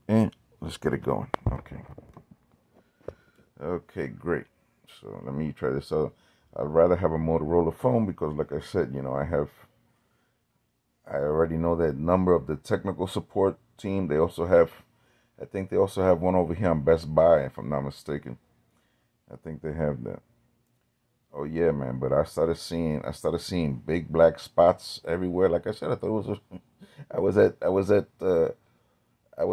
And let's get it going. Okay. Okay, great. So let me try this out. I'd rather have a Motorola phone because, like I said, I already know that number of the technical support team. I think they also have one over here on Best Buy, if I'm not mistaken. I think they have that. Oh yeah, man. But I started seeing big black spots everywhere. Like I said, I thought it was I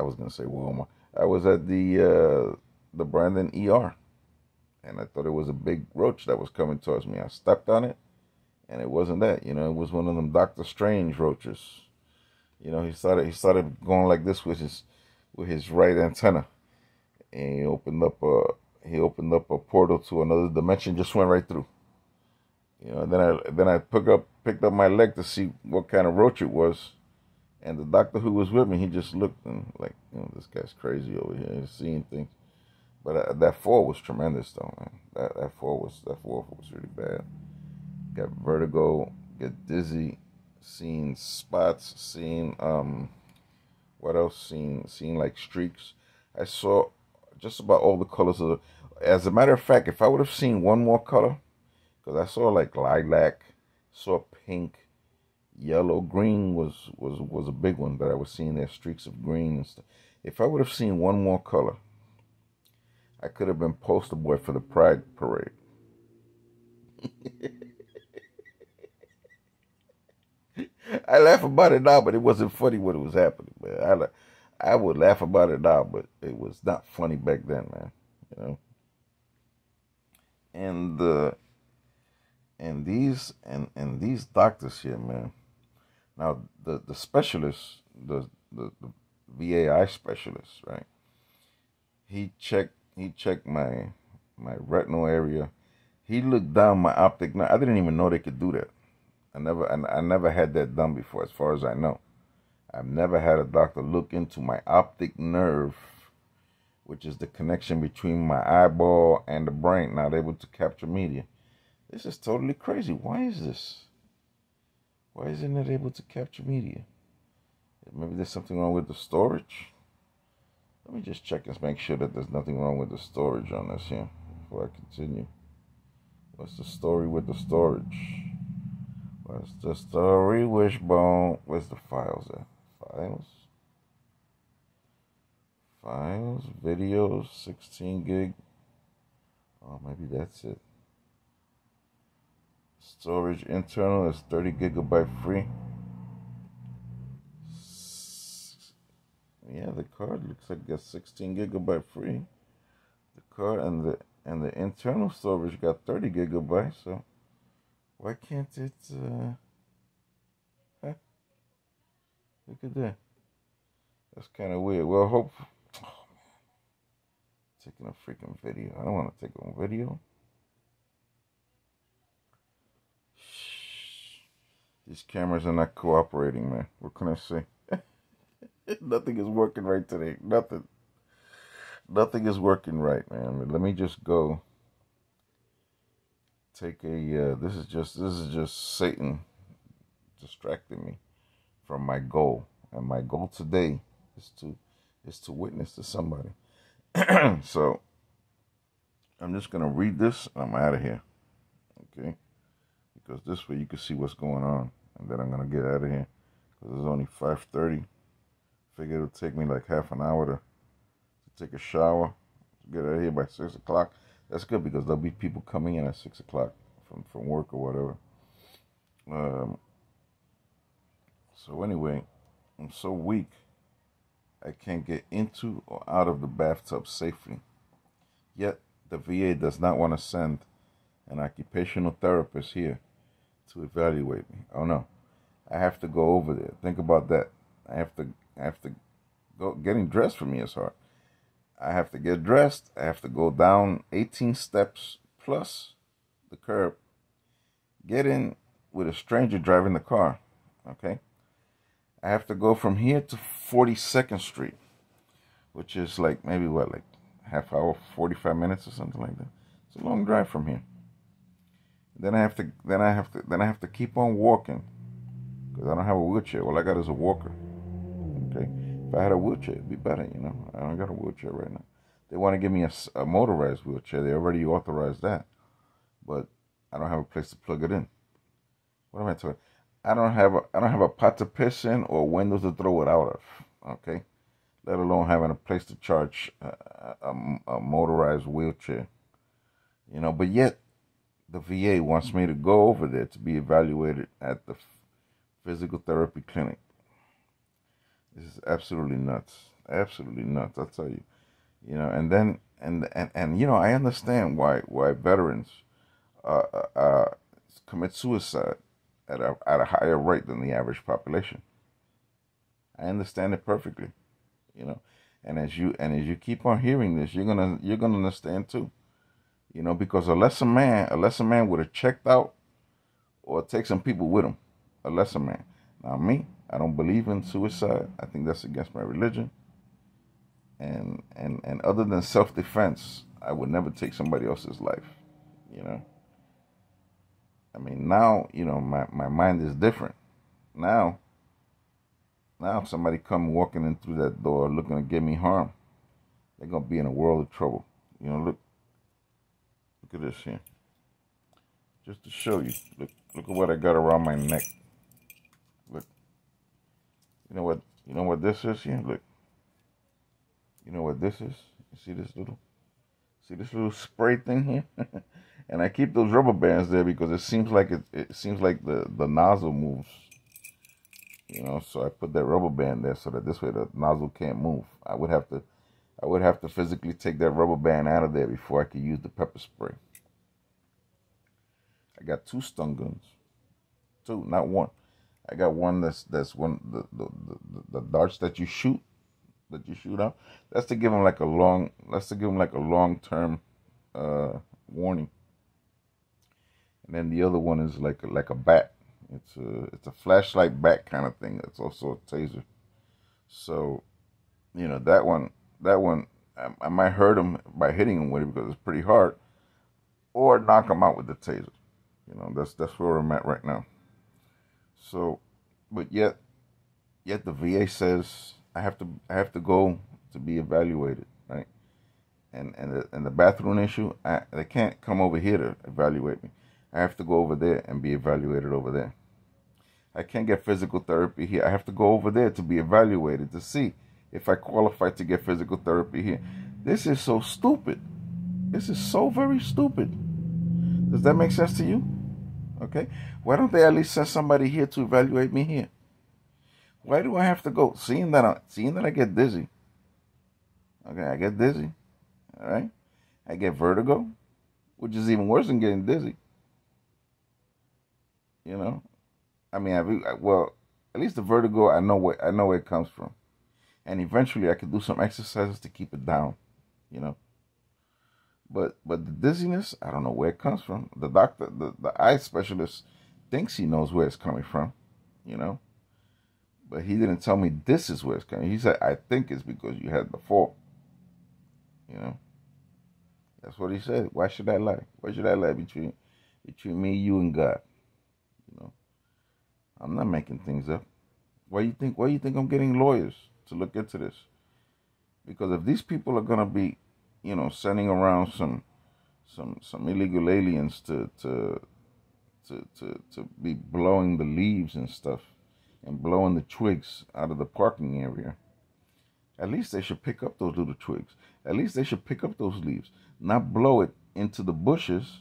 was gonna say Walmart. I was at the Brandon ER, and I thought it was a big roach that was coming towards me. I stepped on it, and it wasn't that. It was one of them Doctor Strange roaches. He started going like this with his right antenna, and he opened up a portal to another dimension. Just went right through. And then I picked up my leg to see what kind of roach it was. And the doctor who was with me, he just looked and like, this guy's crazy over here. He's seeing things. But that fall was tremendous, though, man. That fall was really bad. Got vertigo, get dizzy, seeing spots, seeing what else? Seeing like streaks. I saw just about all the colors of the. As a matter of fact, if I would have seen one more color, because I saw like lilac, saw pink, yellow, green was a big one that I was seeing there, streaks of green and stuff. If I would have seen one more color, I could have been poster boy for the Pride Parade. I laugh about it now, but it wasn't funny when it was happening, man. I would laugh about it now, but it was not funny back then, man. You know, and the and these doctors here, man. Now the specialist, the VAI specialist, right? He checked my retinal area. He looked down my optic nerve. I didn't even know they could do that. I never had that done before, as far as I know. I've never had a doctor look into my optic nerve, which is the connection between my eyeball and the brain, not able to capture media. This is totally crazy. Why is this? Why isn't it able to capture media? Maybe there's something wrong with the storage. Let me just check and make sure that there's nothing wrong with the storage on this here before I continue. What's the story with the storage? What's the story, Wishbone? Where's the files at? Files? Files? Videos? 16 gig? Oh, maybe that's it. Storage internal is 30 gigabyte free. Yeah, the card looks like it got 16 gigabyte free. The card and the internal storage got 30 gigabytes. So why can't it? Huh? Look at that. That's kind of weird. Well, hope. Oh, taking a freaking video. I don't want to take a video. These cameras are not cooperating, man. What can I say? Nothing is working right today. Nothing. Nothing is working right, man. Let me just go take a. This is just Satan distracting me from my goal, and my goal today is to witness to somebody. So I'm just gonna read this, and I'm out of here. Okay, because this way you can see what's going on, and then I'm gonna get out of here because it's only 5:30. Figure it'll take me like half an hour to take a shower, to get out of here by 6 o'clock. That's good because there'll be people coming in at 6 o'clock from work or whatever. So anyway, I'm so weak I can't get into or out of the bathtub safely. Yet the VA does not want to send an occupational therapist here to evaluate me. Oh no, I have to go over there. Think about that. I have to go. Getting dressed for me is hard. I have to get dressed. I have to go down 18 steps plus the curb. Get in with a stranger driving the car. Okay. I have to go from here to 42nd Street, which is like maybe what, like half hour, 45 minutes or something like that. It's a long drive from here. Then I have to keep on walking because I don't have a wheelchair. All I got is a walker. Okay, If I had a wheelchair, it'd be better, I don't got a wheelchair right now. They want to give me a motorized wheelchair. They already authorized that, but I don't have a place to plug it in. What am I talking? I don't have a pot to piss in or windows to throw it out of. Okay, let alone having a place to charge a motorized wheelchair. But yet the VA wants me to go over there to be evaluated at the physical therapy clinic. This is absolutely nuts. Absolutely nuts, I'll tell you. And then and I understand why veterans uh, uh, uh, commit suicide at a higher rate than the average population. I understand it perfectly. You know, and as you keep on hearing this, you're gonna understand too. Because a lesser man would have checked out or take some people with him. A lesser man. Now me, I don't believe in suicide. I think that's against my religion. And other than self-defense, I would never take somebody else's life. You know. I mean, now my mind is different. Now, if somebody come walking in through that door looking to give me harm, they're gonna be in a world of trouble. Look at this here. Just to show you. Look at what I got around my neck. Look. You know what this is here? Look. You know what this is? You see this little spray thing here? And I keep those rubber bands there because it seems like the nozzle moves. So I put that rubber band there so that this way the nozzle can't move. I would have to physically take that rubber band out of there before I could use the pepper spray. I got 2 stun guns. 2, not 1. I got one that's one the darts that you shoot out. That's to give them like a long term warning. And then the other one is like a bat. It's a flashlight bat kind of thing. It's also a taser. So, that one I might hurt him by hitting him with it because it's pretty hard, or knock him out with the taser. That's where I'm at right now. So, but yet the VA says I have to go to be evaluated, right? And the bathroom issue, they can't come over here to evaluate me. I have to go over there and be evaluated over there. I can't get physical therapy here. I have to go over there to be evaluated to see if I qualify to get physical therapy here. This is so stupid. This is so very stupid. Does that make sense to you? Okay. Why don't they at least send somebody here to evaluate me here? Why do I have to go? Seeing that I get dizzy. Okay, I get dizzy. All right. I get vertigo, which is even worse than getting dizzy. I mean, at least the vertigo, I know where it comes from, and eventually I could do some exercises to keep it down. But the dizziness, I don't know where it comes from. The doctor, the eye specialist, thinks he knows where it's coming from. But he didn't tell me this is where it's coming. He said, I think it's because you had the fall. That's what he said. Why should I lie? Why should I lie between me, you, and God? I'm not making things up. Why you think I'm getting lawyers to look into this? Because if these people are gonna be, sending around some illegal aliens to be blowing the leaves and stuff and blowing the twigs out of the parking area, at least they should pick up those little twigs. At least they should pick up those leaves, not blow it into the bushes,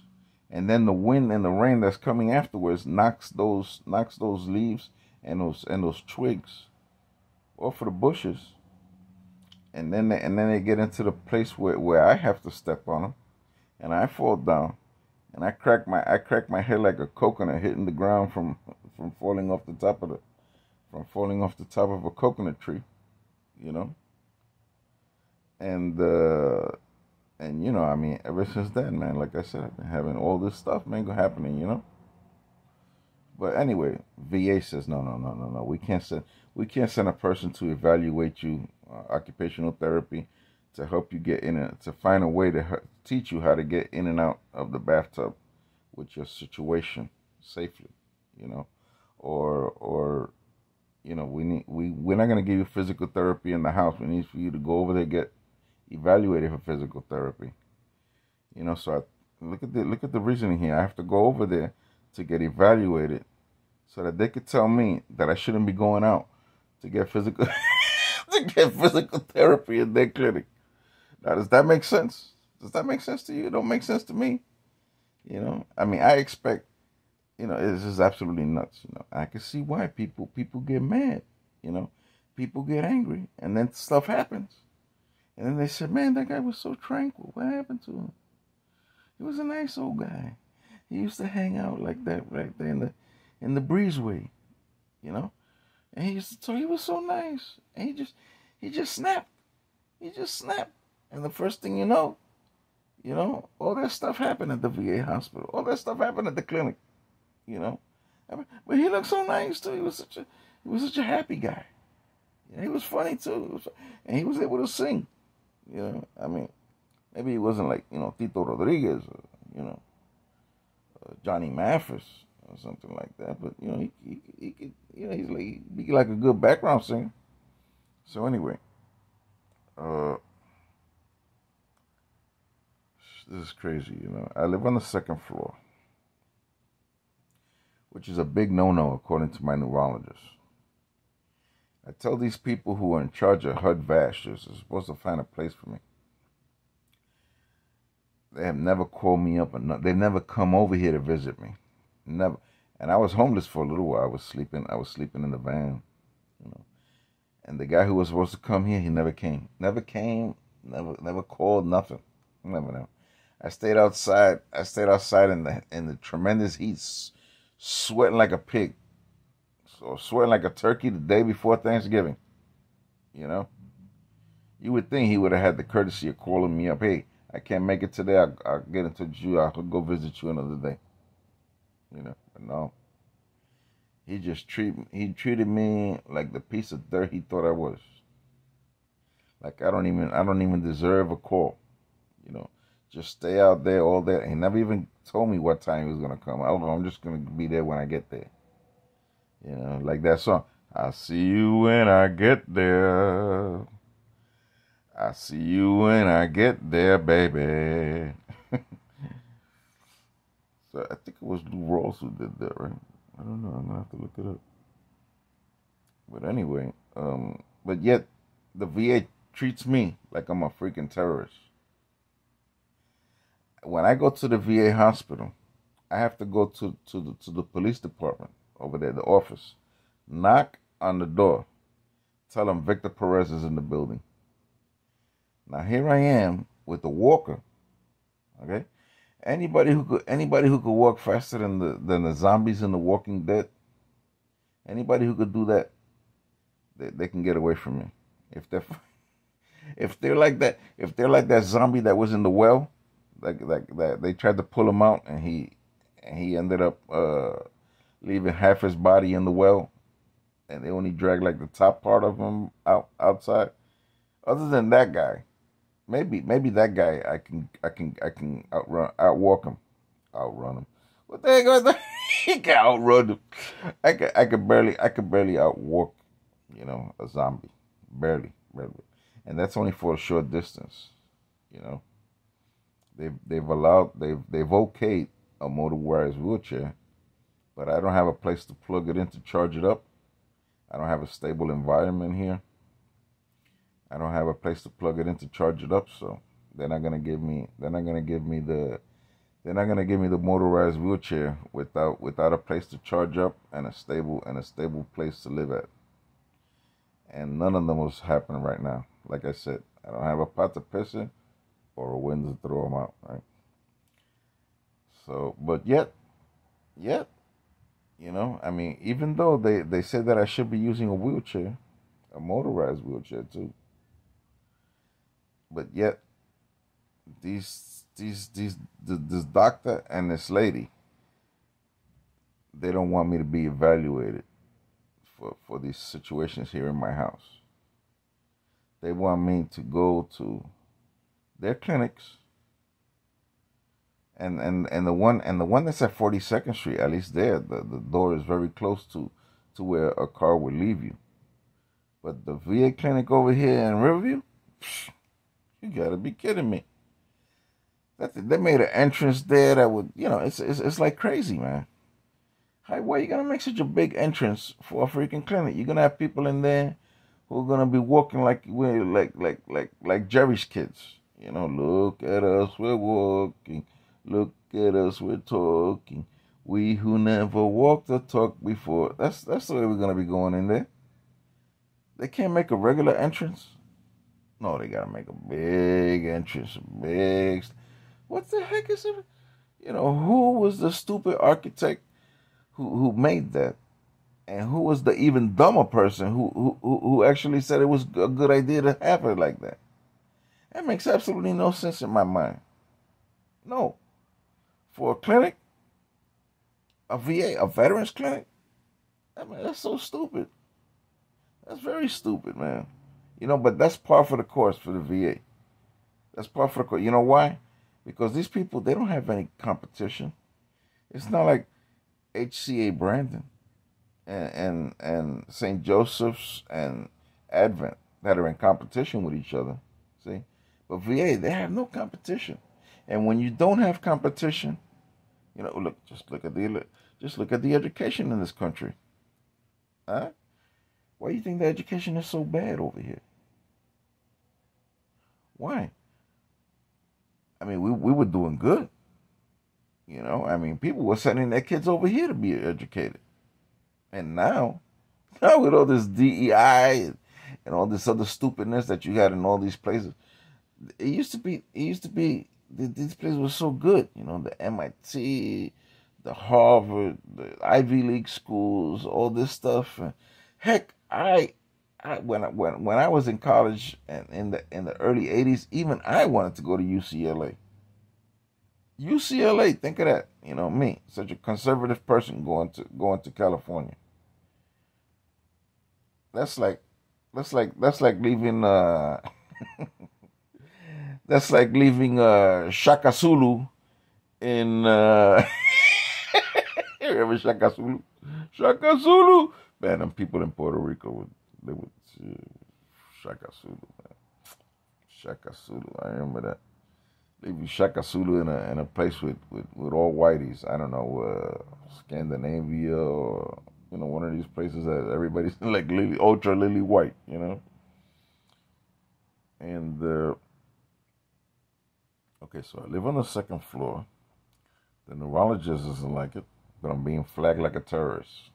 and then the wind and the rain that's coming afterwards knocks those leaves and those twigs off of the bushes, and then they get into the place where I have to step on them, and I fall down, and I crack my head like a coconut hitting the ground from falling off the top of a coconut tree, and I mean, ever since then, man, like I said, I've been having all this stuff, man, happening, But anyway, VA says no. We can't send a person to evaluate you, occupational therapy, to help you get to find a way to teach you how to get in and out of the bathtub with your situation safely, or we're not gonna give you physical therapy in the house. We need for you to go over there get evaluated for physical therapy. So look at the reasoning here. I have to go over there to get evaluated so that they could tell me that I shouldn't be going out to get physical to get physical therapy in their clinic. Now, does that make sense? Does that make sense to you? It don't make sense to me. I mean, I expect. It's just absolutely nuts. I can see why people get mad. People get angry, and then stuff happens, and then they say, "Man, that guy was so tranquil. What happened to him? He was a nice old guy. He used to hang out like that right there in the breezeway, And he was so nice, and he just snapped. He just snapped, and the first thing you know, all that stuff happened at the VA hospital. All that stuff happened at the clinic, But he looked so nice too. He was such a happy guy. He was funny too, and he was able to sing. I mean, maybe he wasn't like Tito Rodriguez, or, Johnny Mathis or something like that. But he could he'd be like a good background singer. So anyway, this is crazy. I live on the second floor, which is a big no-no according to my neurologist. I tell these people who are in charge of HUD-VASH they're supposed to find a place for me. They have never called me up, and they've never come over here to visit me. Never. And I was homeless for a little while. I was sleeping in the van, And the guy who was supposed to come here, he never came. Never came. Never called. Nothing. Never. I stayed outside. In the tremendous heat, sweating like a pig. So sweating like a turkey the day before Thanksgiving. You would think he would have had the courtesy of calling me up. Hey, I can't make it today. I'll get in touch with you. I'll go visit you another day. But no. He treated me like the piece of dirt he thought I was. Like I don't even deserve a call. Just stay out there all day. He never even told me what time he was gonna come. I don't know. I'm just gonna be there when I get there. Like that song. I'll see you when I get there. I see you when I get there, baby. So I think it was Lou Rawls who did that, right? I don't know. I'm gonna have to look it up. But anyway, but yet the VA treats me like I'm a freaking terrorist. When I go to the VA hospital, I have to go to the police department over there, the office, knock on the door, tell them Victor Perez is in the building. Now here I am with the walker. Okay, anybody who could walk faster than the zombies in The Walking Dead. Anybody who could do that, they can get away from me. If they're like that zombie that was in the well, like that they tried to pull him out and he ended up leaving half his body in the well, and they only dragged like the top part of him outside. Other than that guy, maybe that guy I can outrun him. What the heck? He can outrun him. I could barely outwalk, a zombie, barely, and that's only for a short distance. They've okayed a motorized wheelchair, but I don't have a place to plug it in to charge it up. I don't have a stable environment here. I don't have a place to plug it in to charge it up, so they're not gonna give me the motorized wheelchair without a place to charge up and a stable place to live at. And none of them was happening right now. Like I said, I don't have a pot to piss in or a window to throw them out, right? So, but yet, I mean, even though they said that I should be using a wheelchair, a motorized wheelchair too, but yet, this doctor and this lady, they don't want me to be evaluated for these situations here in my house. They want me to go to their clinics, and the one that's at 42nd Street, at least there, the door is very close to to where a car would leave you. But the VA clinic over here in Riverview, you gotta be kidding me. They made an entrance there that would, it's like crazy, man. Why are you gonna make such a big entrance for a freaking clinic? You're gonna have people in there who are gonna be walking like Jerry's kids. Look at us, we're walking. Look at us, we're talking. We who never walked or talked before. That's the way we're gonna be going in there. They can't make a regular entrance. No, they gotta make a big entrance, big. What the heck is it? Who was the stupid architect who made that, and who was the even dumber person who actually said it was a good idea to have it like that? That makes absolutely no sense in my mind. No, for a clinic, a VA, a veterans clinic. I mean, that's so stupid. That's very stupid, man. But that's par for the course for the VA. That's par for the course. You know why? Because these people, they don't have any competition. It's not like HCA Brandon and St. Joseph's and Advent that are in competition with each other. See? But VA, they have no competition. And when you don't have competition, just look at the education in this country. Huh? Why do you think the education is so bad over here? Why? I mean, we were doing good. People were sending their kids over here to be educated. And now with all this DEI and all this other stupidness that you had in all these places, it used to be, these places were so good. The MIT, the Harvard, the Ivy League schools, all this stuff. Heck, when I was in college and in the early '80s, even I wanted to go to UCLA. UCLA, think of that. Me, such a conservative person going to California. That's like leaving that's like leaving Shaka Zulu in you remember Shaka Zulu? Shaka Zulu. Man, them people in Puerto Rico would Shaka Zulu, man. Shaka Zulu. I remember that. Maybe Shaka Zulu in a place with all whiteys. I don't know, Scandinavia or one of these places that everybody's like ultra lily white, And okay, so I live on the second floor. The neurologist doesn't like it, but I'm being flagged like a terrorist.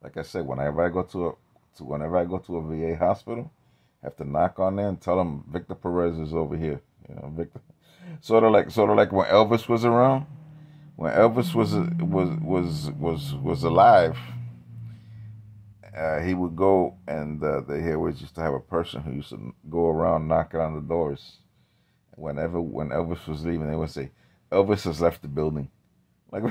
Like I said, whenever I go to a VA hospital, I have to knock on there and tell them Victor Perez is over here. Victor. Sort of like when Elvis was around. When Elvis was alive, he would go and they always used to have a person who used to go around knocking on the doors. When Elvis was leaving, they would say, "Elvis has left the building." Like,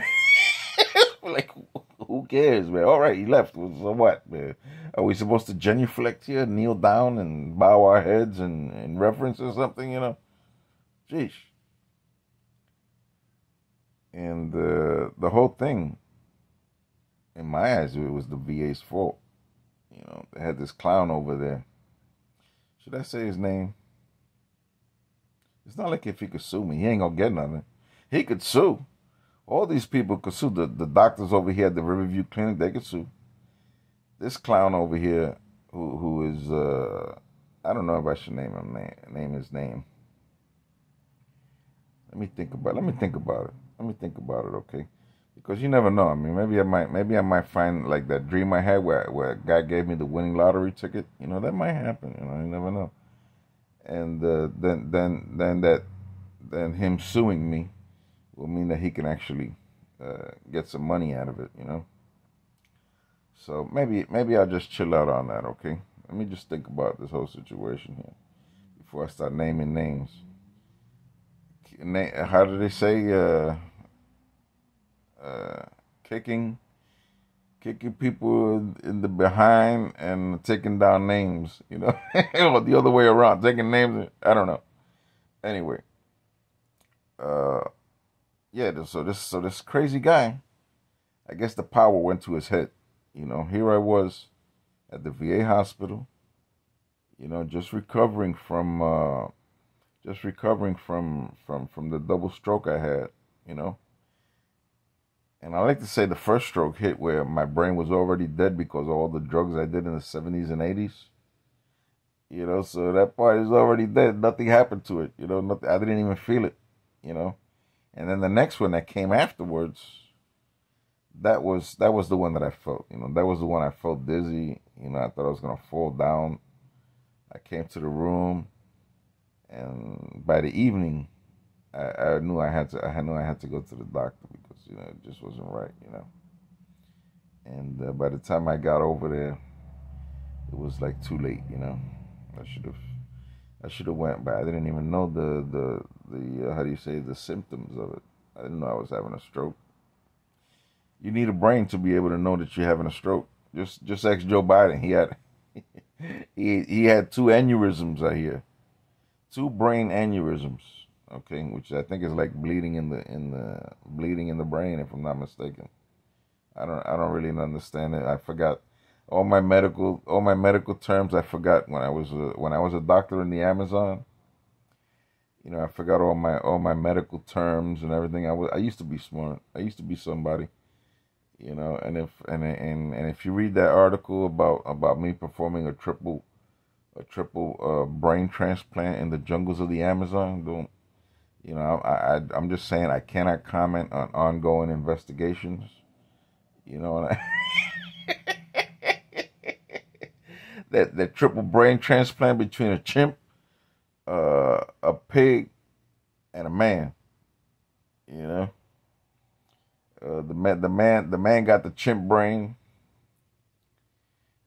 like who cares, man? All right, he left. So what, man? Are we supposed to genuflect here, kneel down and bow our heads in reverence or something? Jeez. And the whole thing, in my eyes, it was the VA's fault. They had this clown over there. Should I say his name? It's not like if he could sue me. He ain't gonna get nothing. He could sue. All these people could sue. The doctors over here at the Riverview Clinic, they could sue. This clown over here, who is, I don't know if I should name his name. Let me think about it, okay? Because you never know. I mean, maybe I might find like that dream I had where a guy gave me the winning lottery ticket. That might happen. You never know. And then him suing me will mean that he can actually get some money out of it. So maybe I'll just chill out on that, okay? Let me just think about this whole situation here before I start naming names. How do they say? Kicking people in the behind and taking down names, or the other way around, taking names. I don't know. Anyway, yeah. So this crazy guy, I guess the power went to his head. Here I was at the VA hospital, just recovering from the double stroke I had, you know. And I like to say the first stroke hit where my brain was already dead because of all the drugs I did in the 70s and 80s. So that part is already dead. Nothing happened to it. Nothing, I didn't even feel it, you know. And then the next one that came afterwards, that was the one that I felt. That was the one I felt dizzy. I thought I was gonna fall down. I came to the room, and by the evening, I knew I had to go to the doctor because it just wasn't right. And by the time I got over there, it was like too late. I should have went, but I didn't even know the how do you say, the symptoms of it. I didn't know I was having a stroke. You need a brain to be able to know that you're having a stroke. Just ask Joe Biden. He had he had two aneurysms. I hear two brain aneurysms. Okay, which I think is like bleeding in the brain, if I'm not mistaken. I don't really understand it. I forgot all my medical terms. I forgot when I was a doctor in the Amazon. I forgot all my medical terms and everything. I used to be smart. I used to be somebody. And if you read that article about me performing a triple brain transplant in the jungles of the Amazon, don't. I'm just saying I cannot comment on ongoing investigations. And that triple brain transplant between a chimp, a pig, and a man. You know, the man got the chimp brain,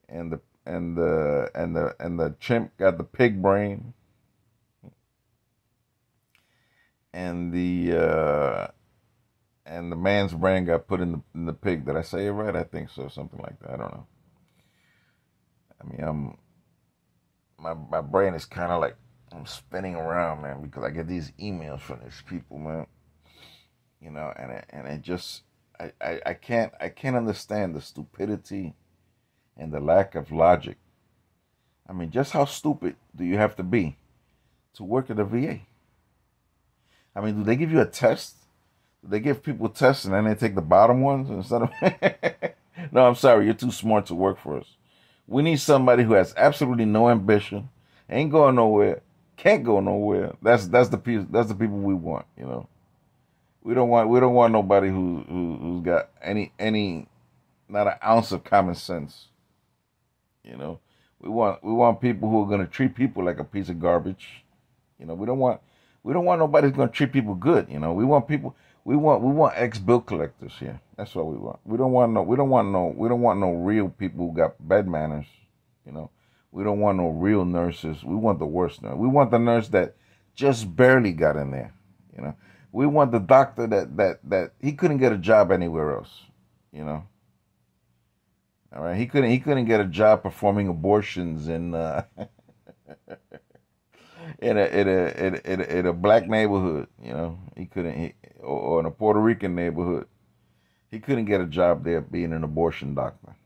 and the chimp got the pig brain, and the man's brain got put in the pig. Did I say it right? I think so. Something like that. I don't know. I mean, my brain is kind of like I'm spinning around, man, because I get these emails from these people, man. And it just I can't understand the stupidity and the lack of logic. I mean, just how stupid do you have to be to work at a VA? I mean, do they give you a test? Do they give people tests and then they take the bottom ones instead of? No, I'm sorry, you're too smart to work for us. We need somebody who has absolutely no ambition, ain't going nowhere, can't go nowhere. That's the people we want. We don't want nobody who's got any not an ounce of common sense. We want people who are gonna treat people like a piece of garbage. We don't want nobody who's gonna treat people good. We want people. We want ex-bill collectors here. That's what we want. We don't want no real people who got bad manners. We don't want no real nurses. We want the worst nurse. We want the nurse that just barely got in there. We want the doctor that he couldn't get a job anywhere else. All right, he couldn't get a job performing abortions in in a black neighborhood. He couldn't, or in a Puerto Rican neighborhood. He couldn't get a job there being an abortion doctor.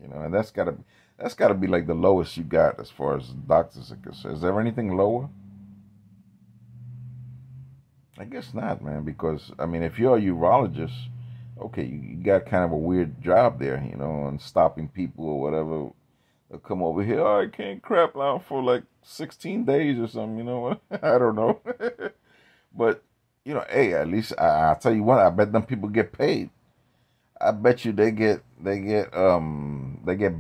And that's gotta be like the lowest you got as far as doctors are concerned. Is there anything lower? I guess not, man. Because I mean, if you're a urologist, okay, you got kind of a weird job there, and stopping people or whatever. They'll come over here. Oh, I can't crap out for like 16 days or something. I don't know. But hey, at least I'll tell you what. I bet them people get paid. I bet you they get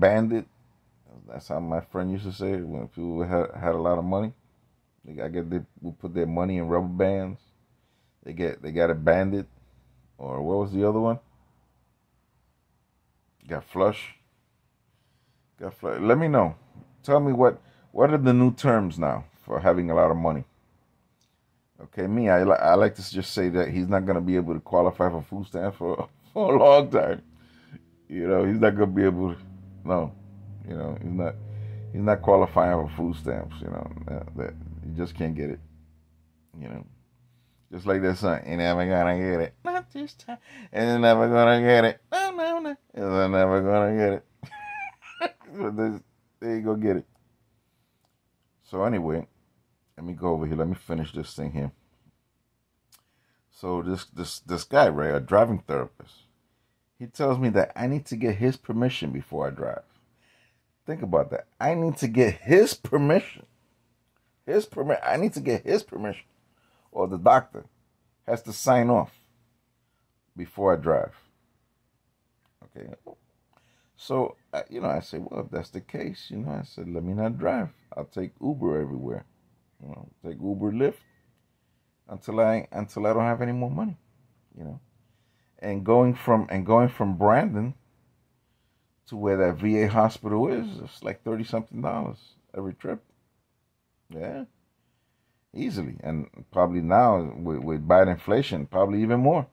banded. That's how my friend used to say it when people had a lot of money. They would put their money in rubber bands. They got it banded, or what was the other one? Got flush. Let me know. Tell me what are the new terms now for having a lot of money. Okay, I like to just say that he's not going to be able to qualify for food stamps for a long time. He's not going to be able to. No, he's not qualifying for food stamps. That he just can't get it. Just like that song, you're never gonna get it. not this time. And they're never gonna get it. No, no, no. And they're never gonna get it. But there you go, get it. So anyway, let me go over here. Let me finish this thing here. So this guy, right, a driving therapist, he tells me that I need to get his permission before I drive. Think about that. I need to get his permission. I need to get his permission. Or the doctor has to sign off before I drive. Okay. So, I say, well, if that's the case, I said, let me not drive. I'll take Uber everywhere. Take Uber, Lyft until I don't have any more money. And going from Brandon to where that VA hospital is, it's like $30-something every trip. Yeah, easily. And probably now with bad inflation, probably even more.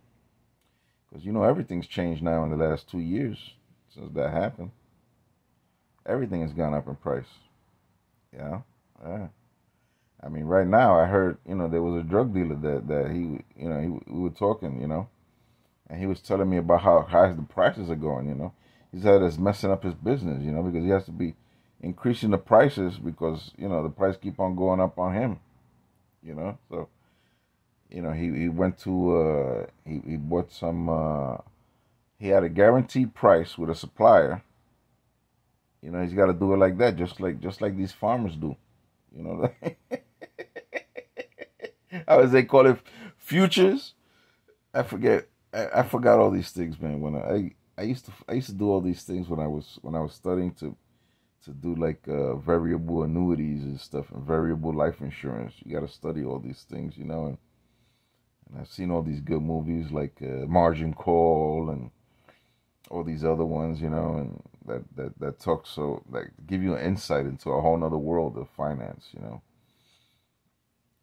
Because everything's changed now in the last 2 years since that happened. Everything has gone up in price. Yeah. I mean, right now I heard there was a drug dealer that we were talking, and he was telling me about how high the prices are going. He said it's messing up his business, because he has to be increasing the prices because the price keep on going up on him. So he went to he bought some. He had a guaranteed price with a supplier. He's got to do it like that, just like these farmers do. How does they call it? Futures? I forget. I forgot all these things, man. When I used to do all these things when I was studying to do like variable annuities and stuff and variable life insurance. You got to study all these things, and I've seen all these good movies like Margin Call and all these other ones, and that talk so like give you an insight into a whole nother world of finance,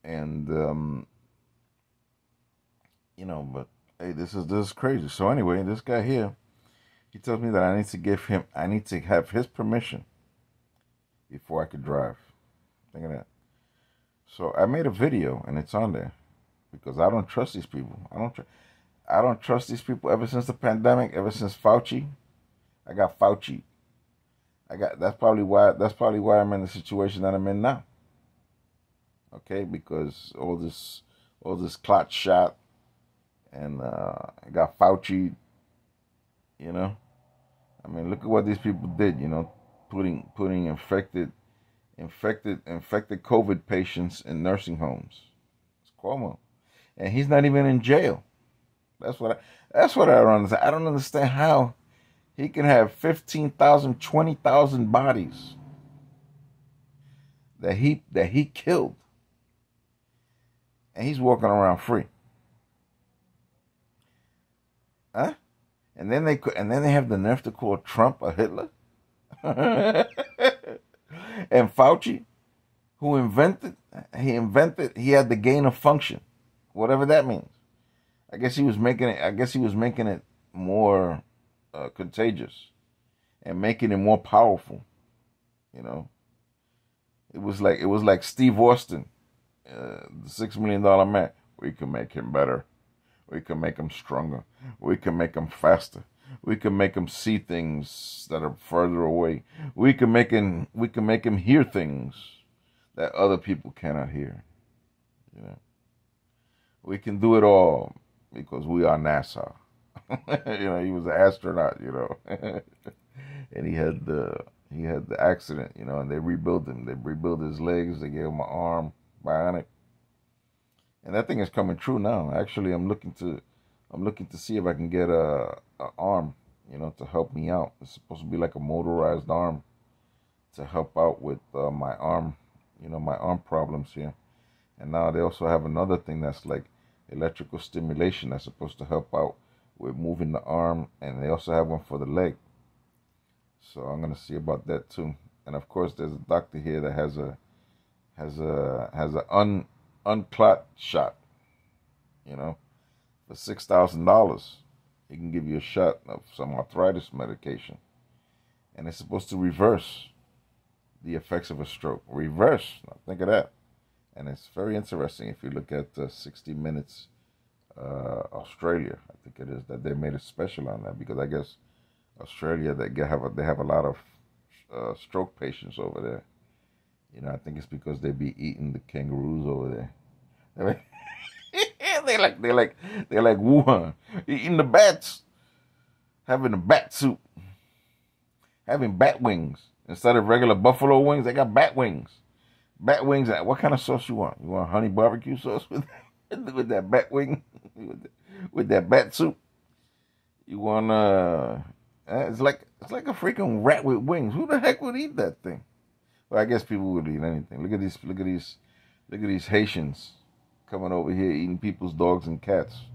and but hey, this is crazy. So anyway, this guy here, he tells me that I need to have his permission before I could drive. Think of that. So I made a video and it's on there because I don't trust these people. I don't trust these people ever since the pandemic, ever since Fauci. I got Fauci. That's probably why I'm in the situation that I'm in now. Okay, because all this clot shot and I got Fauci, I mean, look at what these people did, putting infected COVID patients in nursing homes. It's Cuomo. And he's not even in jail. That's what I don't understand. I don't understand how he can have 15,000, 20,000 bodies that he killed. And he's walking around free. Huh? And then they have the nerve to call Trump a Hitler. And Fauci, who he had the gain of function, whatever that means. I guess he was making it more contagious and making it more powerful. It was like Steve Austin, the $6 million man. We can make him better. We can make him stronger. We can make him faster. We can make him see things that are further away. We can make him hear things that other people cannot hear. We can do it all because we are NASA. He was an astronaut, and he had the accident, and they rebuilt him. They rebuilt his legs. They gave him an arm, bionic. And that thing is coming true now. Actually, I'm looking to see if I can get a arm, to help me out. It's supposed to be like a motorized arm to help out with my arm, my arm problems here. And now they also have another thing that's like electrical stimulation that's supposed to help out with moving the arm, and they also have one for the leg. So I'm gonna see about that too. And of course, there's a doctor here that has a unclot shot, for $6,000. He can give you a shot of some arthritis medication, and it's supposed to reverse the effects of a stroke. Reverse. Now think of that. And it's very interesting if you look at 60 Minutes Australia. I think it is that they made a special on that because I guess Australia they have a lot of stroke patients over there. I think it's because they be eating the kangaroos over there. They're like Wuhan, eating the bats, having a bat soup, having bat wings instead of regular buffalo wings. They got bat wings. Bat wings. What kind of sauce you want? You want honey barbecue sauce with that bat wing, with that bat soup? You want it's like a freaking rat with wings. Who the heck would eat that thing? Well, I guess people would eat anything. Look at these Haitians coming over here eating people's dogs and cats.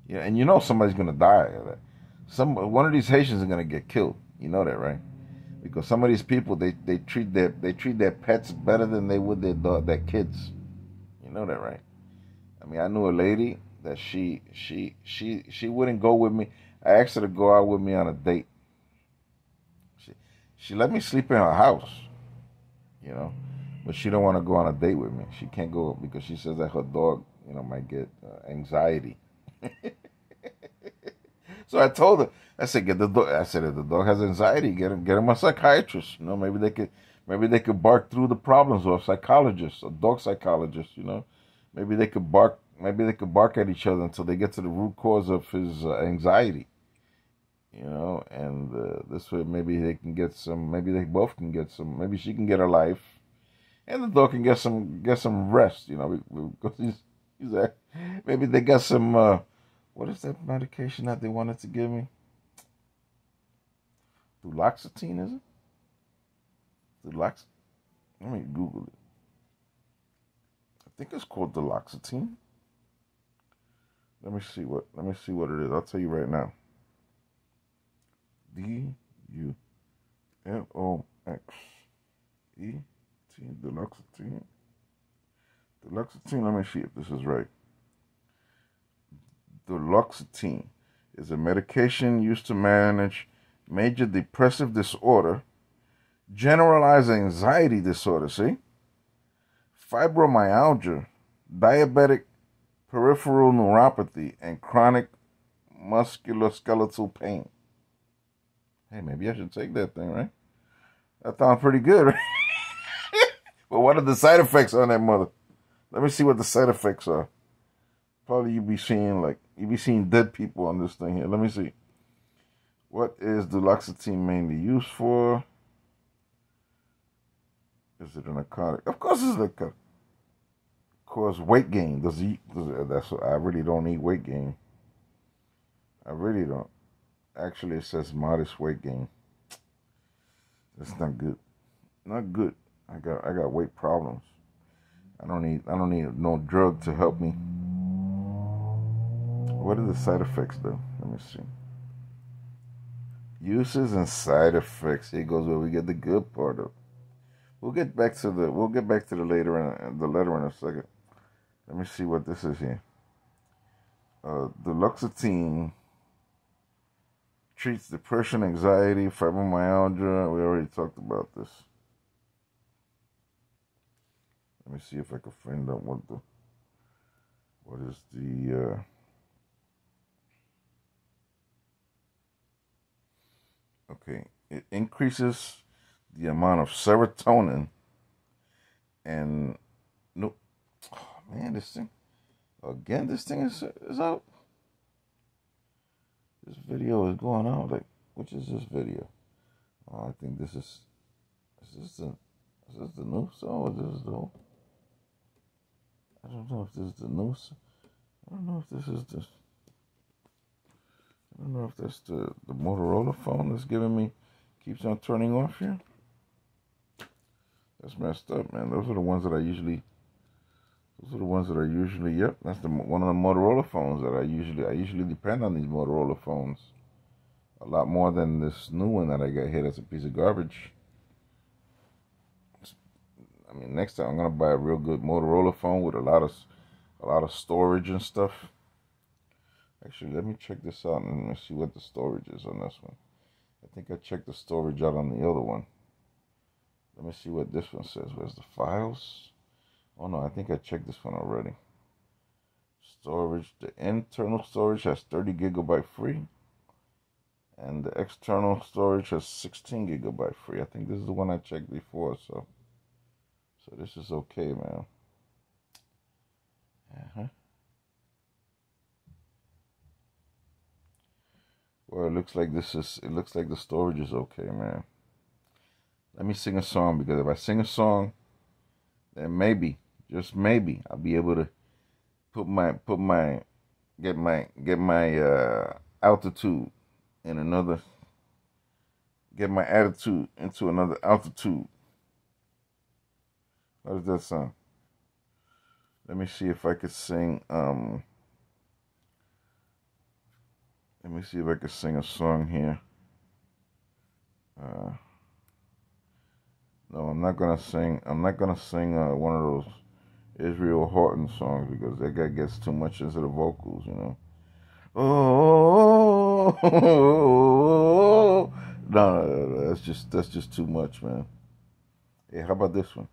Yeah, and somebody's gonna die of that. One of these Haitians is gonna get killed. You know that, right? Because some of these people they treat their pets better than they would their kids. You know that, right? I mean, I knew a lady that she wouldn't go with me. I asked her to go out with me on a date. She let me sleep in her house, but she don't want to go on a date with me. She can't go because she says that her dog, might get anxiety. So I told her, I said, get the dog. I said, if the dog has anxiety, get him a psychiatrist. Maybe they could bark through the problems, or a psychologist, a dog psychologist. Maybe they could bark. Maybe they could bark at each other until they get to the root cause of his anxiety. And this way maybe they can get some. Maybe they both can get some. Maybe she can get her life, and the dog can get some rest. Because maybe they got some. What is that medication that they wanted to give me? Duloxetine, is it? Let me Google it. I think it's called duloxetine. Let me see what it is. I'll tell you right now. DULOXE, duloxetine. Duloxetine. Let me see if this is right. Duloxetine is a medication used to manage major depressive disorder, generalized anxiety disorder, fibromyalgia, diabetic peripheral neuropathy, and chronic musculoskeletal pain. Hey, maybe I should take that thing, right? That sounds pretty good, right? But what are the side effects on that mother? Let me see what the side effects are. Probably you be seeing dead people on this thing here. Let me see. What is duloxetine mainly used for? Is it a narcotic? Of course it's a narcotic. Cause weight gain. I really don't need weight gain. I really don't. Actually, it says modest weight gain. That's not good. Not good. I got weight problems. I don't need no drug to help me. What are the side effects though? Let me see. Uses and side effects. Here goes where we get the good part of. We'll get back to the letter in a second. Let me see what this is here. Duloxetine treats depression, anxiety, fibromyalgia. We already talked about this. Let me see if I can find out what is the okay. It increases the amount of serotonin and no. Oh man, this thing is out. This video is going out. Like, which is this video? Oh, I think this is this the new song or this is the old? I don't know if this is the new song. I don't know if this is this. I don't know if that's the Motorola phone that's keeps on turning off here. That's messed up, man. Those are the ones that I usually. Yep, that's one of the Motorola phones that I usually depend on these Motorola phones a lot more than this new one that I got here. That's a piece of garbage. I mean, next time I'm gonna buy a real good Motorola phone with a lot of storage and stuff. Actually, let me check this out and let me see what the storage is on this one. I think I checked the storage out on the other one. Let me see what this one says. Where's the files? Oh no, I think I checked this one already. Storage. The internal storage has 30 gigabyte free, and the external storage has 16 gigabyte free. I think this is the one I checked before, so this is okay, man. Uh-huh. Well, it looks like the storage is okay, man. Let me sing a song, because if I sing a song, then maybe, just maybe, I'll be able to get my altitude in another, get my attitude into another altitude. How does that sound? Let me see if I could sing. Let me see if I could sing a song here. No, I'm not gonna sing. I'm not gonna sing one of those Israel Horton songs, because that guy gets too much into the vocals, you know. Oh, no, that's just too much, man. Hey, how about this one?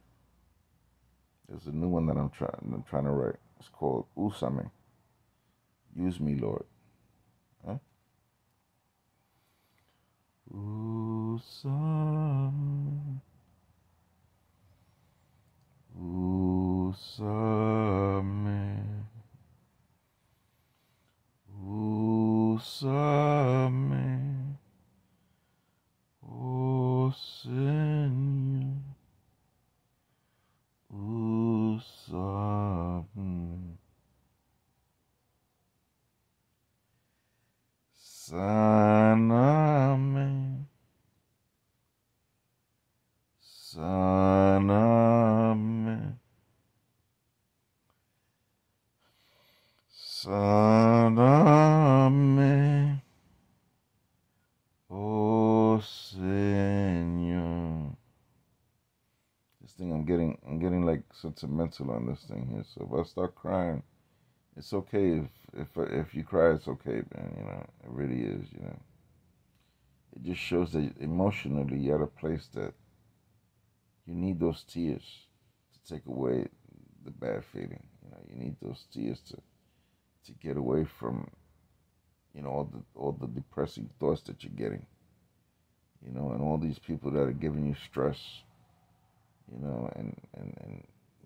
There's a new one that I'm trying to write. It's called Usame. Use me, Lord. Huh? Usame. Usame. Usame. Oh, Senor. Usame. Saname. Saname. Saname. Oh, Senor. This thing, I'm getting like sentimental on this thing here. So if I start crying, it's okay. If you cry, it's okay, man. You know, it really is. You know, it just shows that emotionally you're at a place that you need those tears to take away the bad feeling. You know, you need those tears to get away from, you know, all the depressing thoughts that you're getting. You know, and all these people that are giving you stress. You know, and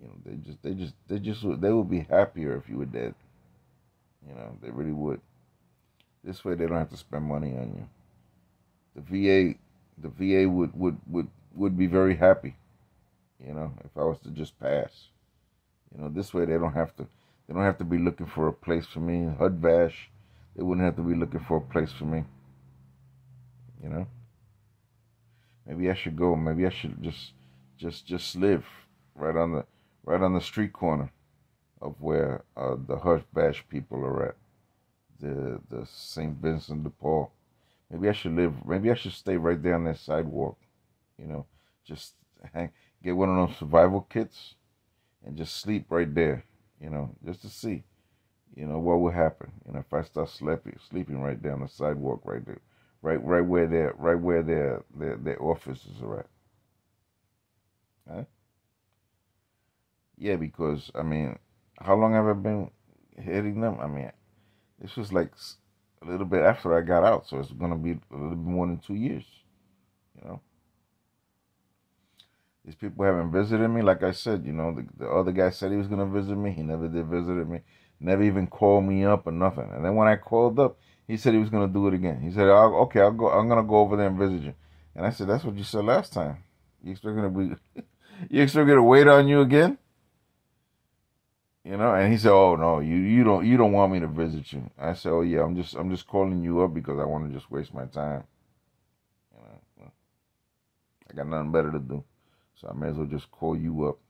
you know, they would be happier if you were dead. You know, they really would. This way, they don't have to spend money on you. The VA would be very happy. You know, if I was to just pass. You know, this way they don't have to be looking for a place for me. HUD-VASH, they wouldn't have to be looking for a place for me. You know, maybe I should go. Maybe I should just live right on the street corner of where the HUD-VASH people are at. The St. Vincent de Paul. Maybe I should live. Maybe I should stay right there on that sidewalk. You know, just get one of those survival kits and just sleep right there. You know, just to see. You know what will happen. You know, if I start sleeping right there on the sidewalk, right there, right where their offices are at. Huh? Yeah, because I mean, how long have I been hitting them? I mean, this was like a little bit after I got out, so it's gonna be a little bit more than 2 years. You know, these people haven't visited me. Like I said, you know, the other guy said he was gonna visit me. He never did visit me. Never even called me up or nothing. And then when I called up, he said he was gonna do it again. He said, "Okay, I'll go. I'm gonna go over there and visit you." And I said, "That's what you said last time. You expect me to be? You expect me to wait on you again?" You know, and he said, "Oh no, you don't want me to visit you." I said, "Oh yeah, I'm just calling you up because I want to just waste my time. You know, I got nothing better to do, so I may as well just call you up."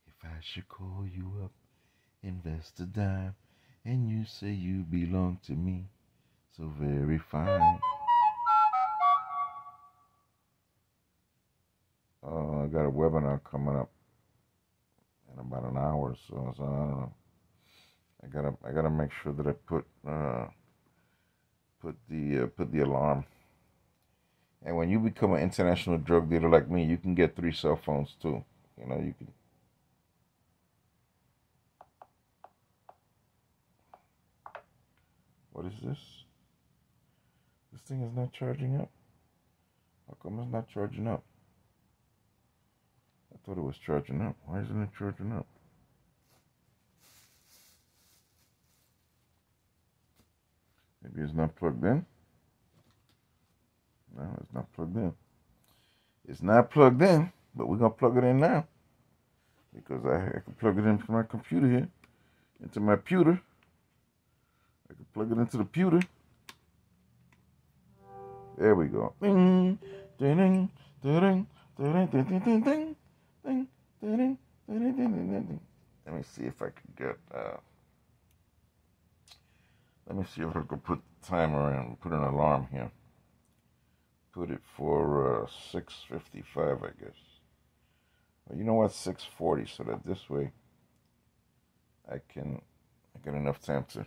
If I should call you up, invest a dime, and you say you belong to me, so very fine. I got a webinar coming up in about an hour or so. So I don't know. I gotta make sure that I put the alarm. And when you become an international drug dealer like me, you can get 3 cell phones too. You know, you can. What is this? This thing is not charging up. How come it's not charging up? I thought it was charging up. Why isn't it charging up? Maybe it's not plugged in. No, it's not plugged in. It's not plugged in, but we're going to plug it in now. Because I can plug it into my computer here. Into my pewter. I can plug it into the pewter. There we go. Ding, ding, ding, ding, ding, ding, ding, ding, ding, ding, ding, ding, ding. Let me see if I can get. Let me see if I can put the timer in. Put an alarm here. Put it for 6:55, I guess. Well, you know what? 6:40, so that this way I get enough time to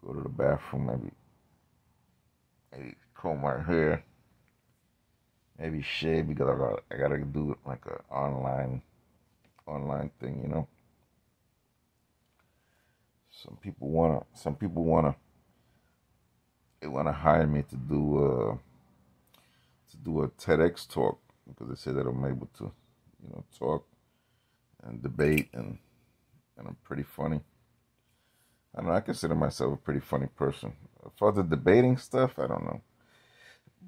go to the bathroom, maybe comb my hair, maybe shave, because I gotta do it like a online thing, you know. Some people wanna hire me to do a TEDx talk, because they say that I'm able to, talk and debate, and I'm pretty funny. I don't know, I consider myself a pretty funny person. For the debating stuff, I don't know.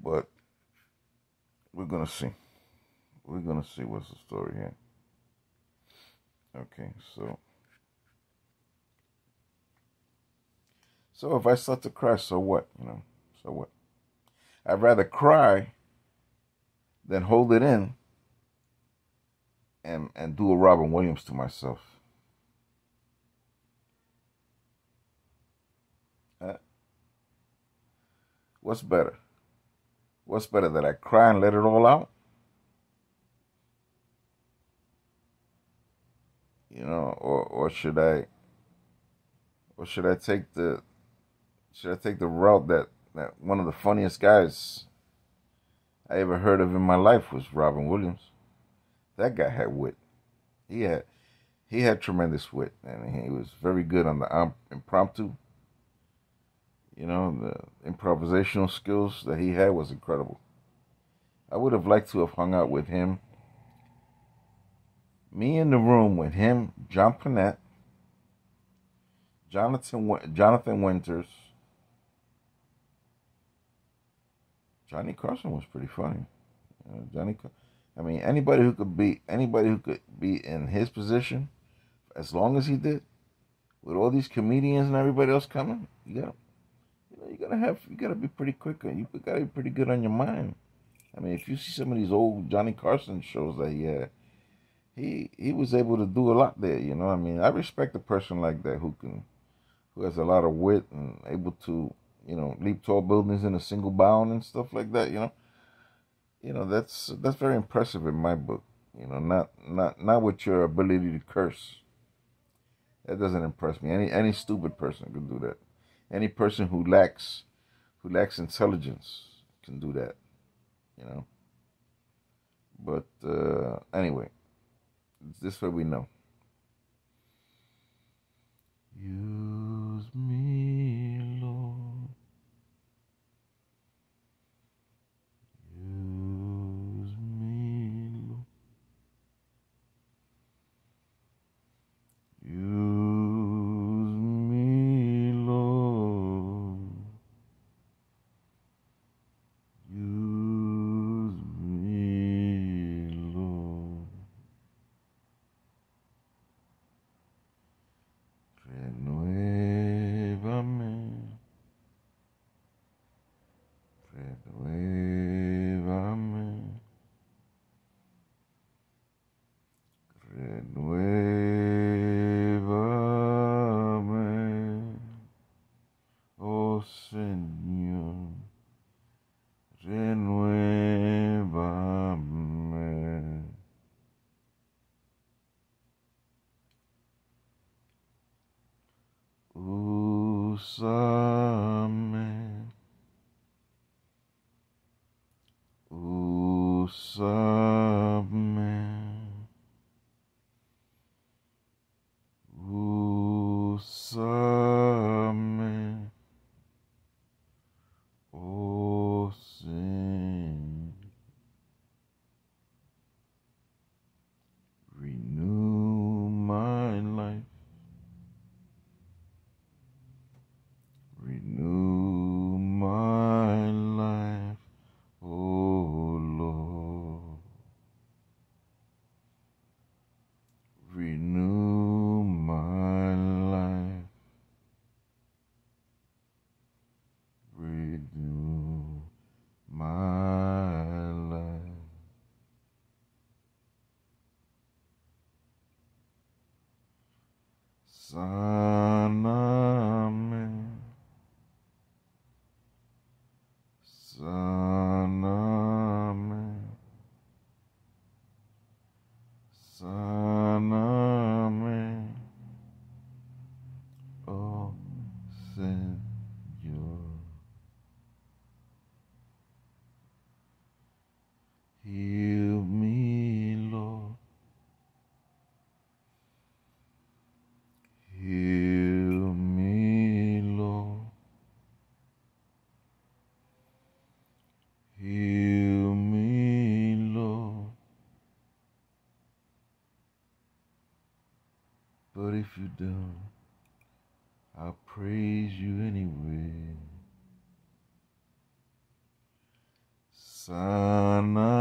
But we're going to see. We're going to see what's the story here. Okay, so if I start to cry, so what? So what? I'd rather cry than hold it in and do a Robin Williams to myself. What's better? What's better, that I cry and let it all out? Or should I take the route that one of the funniest guys I ever heard of in my life was Robin Williams. That guy had wit. He had tremendous wit, and he was very good on the impromptu. The improvisational skills that he had was incredible. I would have liked to have hung out with him. Me in the room with him, John Panette, Jonathan Winters. Johnny Carson was pretty funny. Anybody who could be in his position as long as he did, with all these comedians and everybody else coming, you gotta be pretty quick. You gotta be pretty good on your mind. If you see some of these old Johnny Carson shows that he had, he was able to do a lot there. I respect a person like that who has a lot of wit and able to, leap tall buildings in a single bound and stuff like that. That's very impressive in my book. Not with your ability to curse. That doesn't impress me. Any stupid person can do that. Any person who lacks intelligence can do that. But anyway, this way we know. Use me, Lord. Use me, Lord. Use me, Lord. Use me, Lord. Renuévame. Renuévame. Renuévame, oh Señor, renuévame. Úsame, úsame. Úsame, Sáname, sáname, sáname, oh Señor. Heal me, Lord. Heal me, Lord. Heal me, Lord. But if you don't, I'll praise you anyway. Sáname,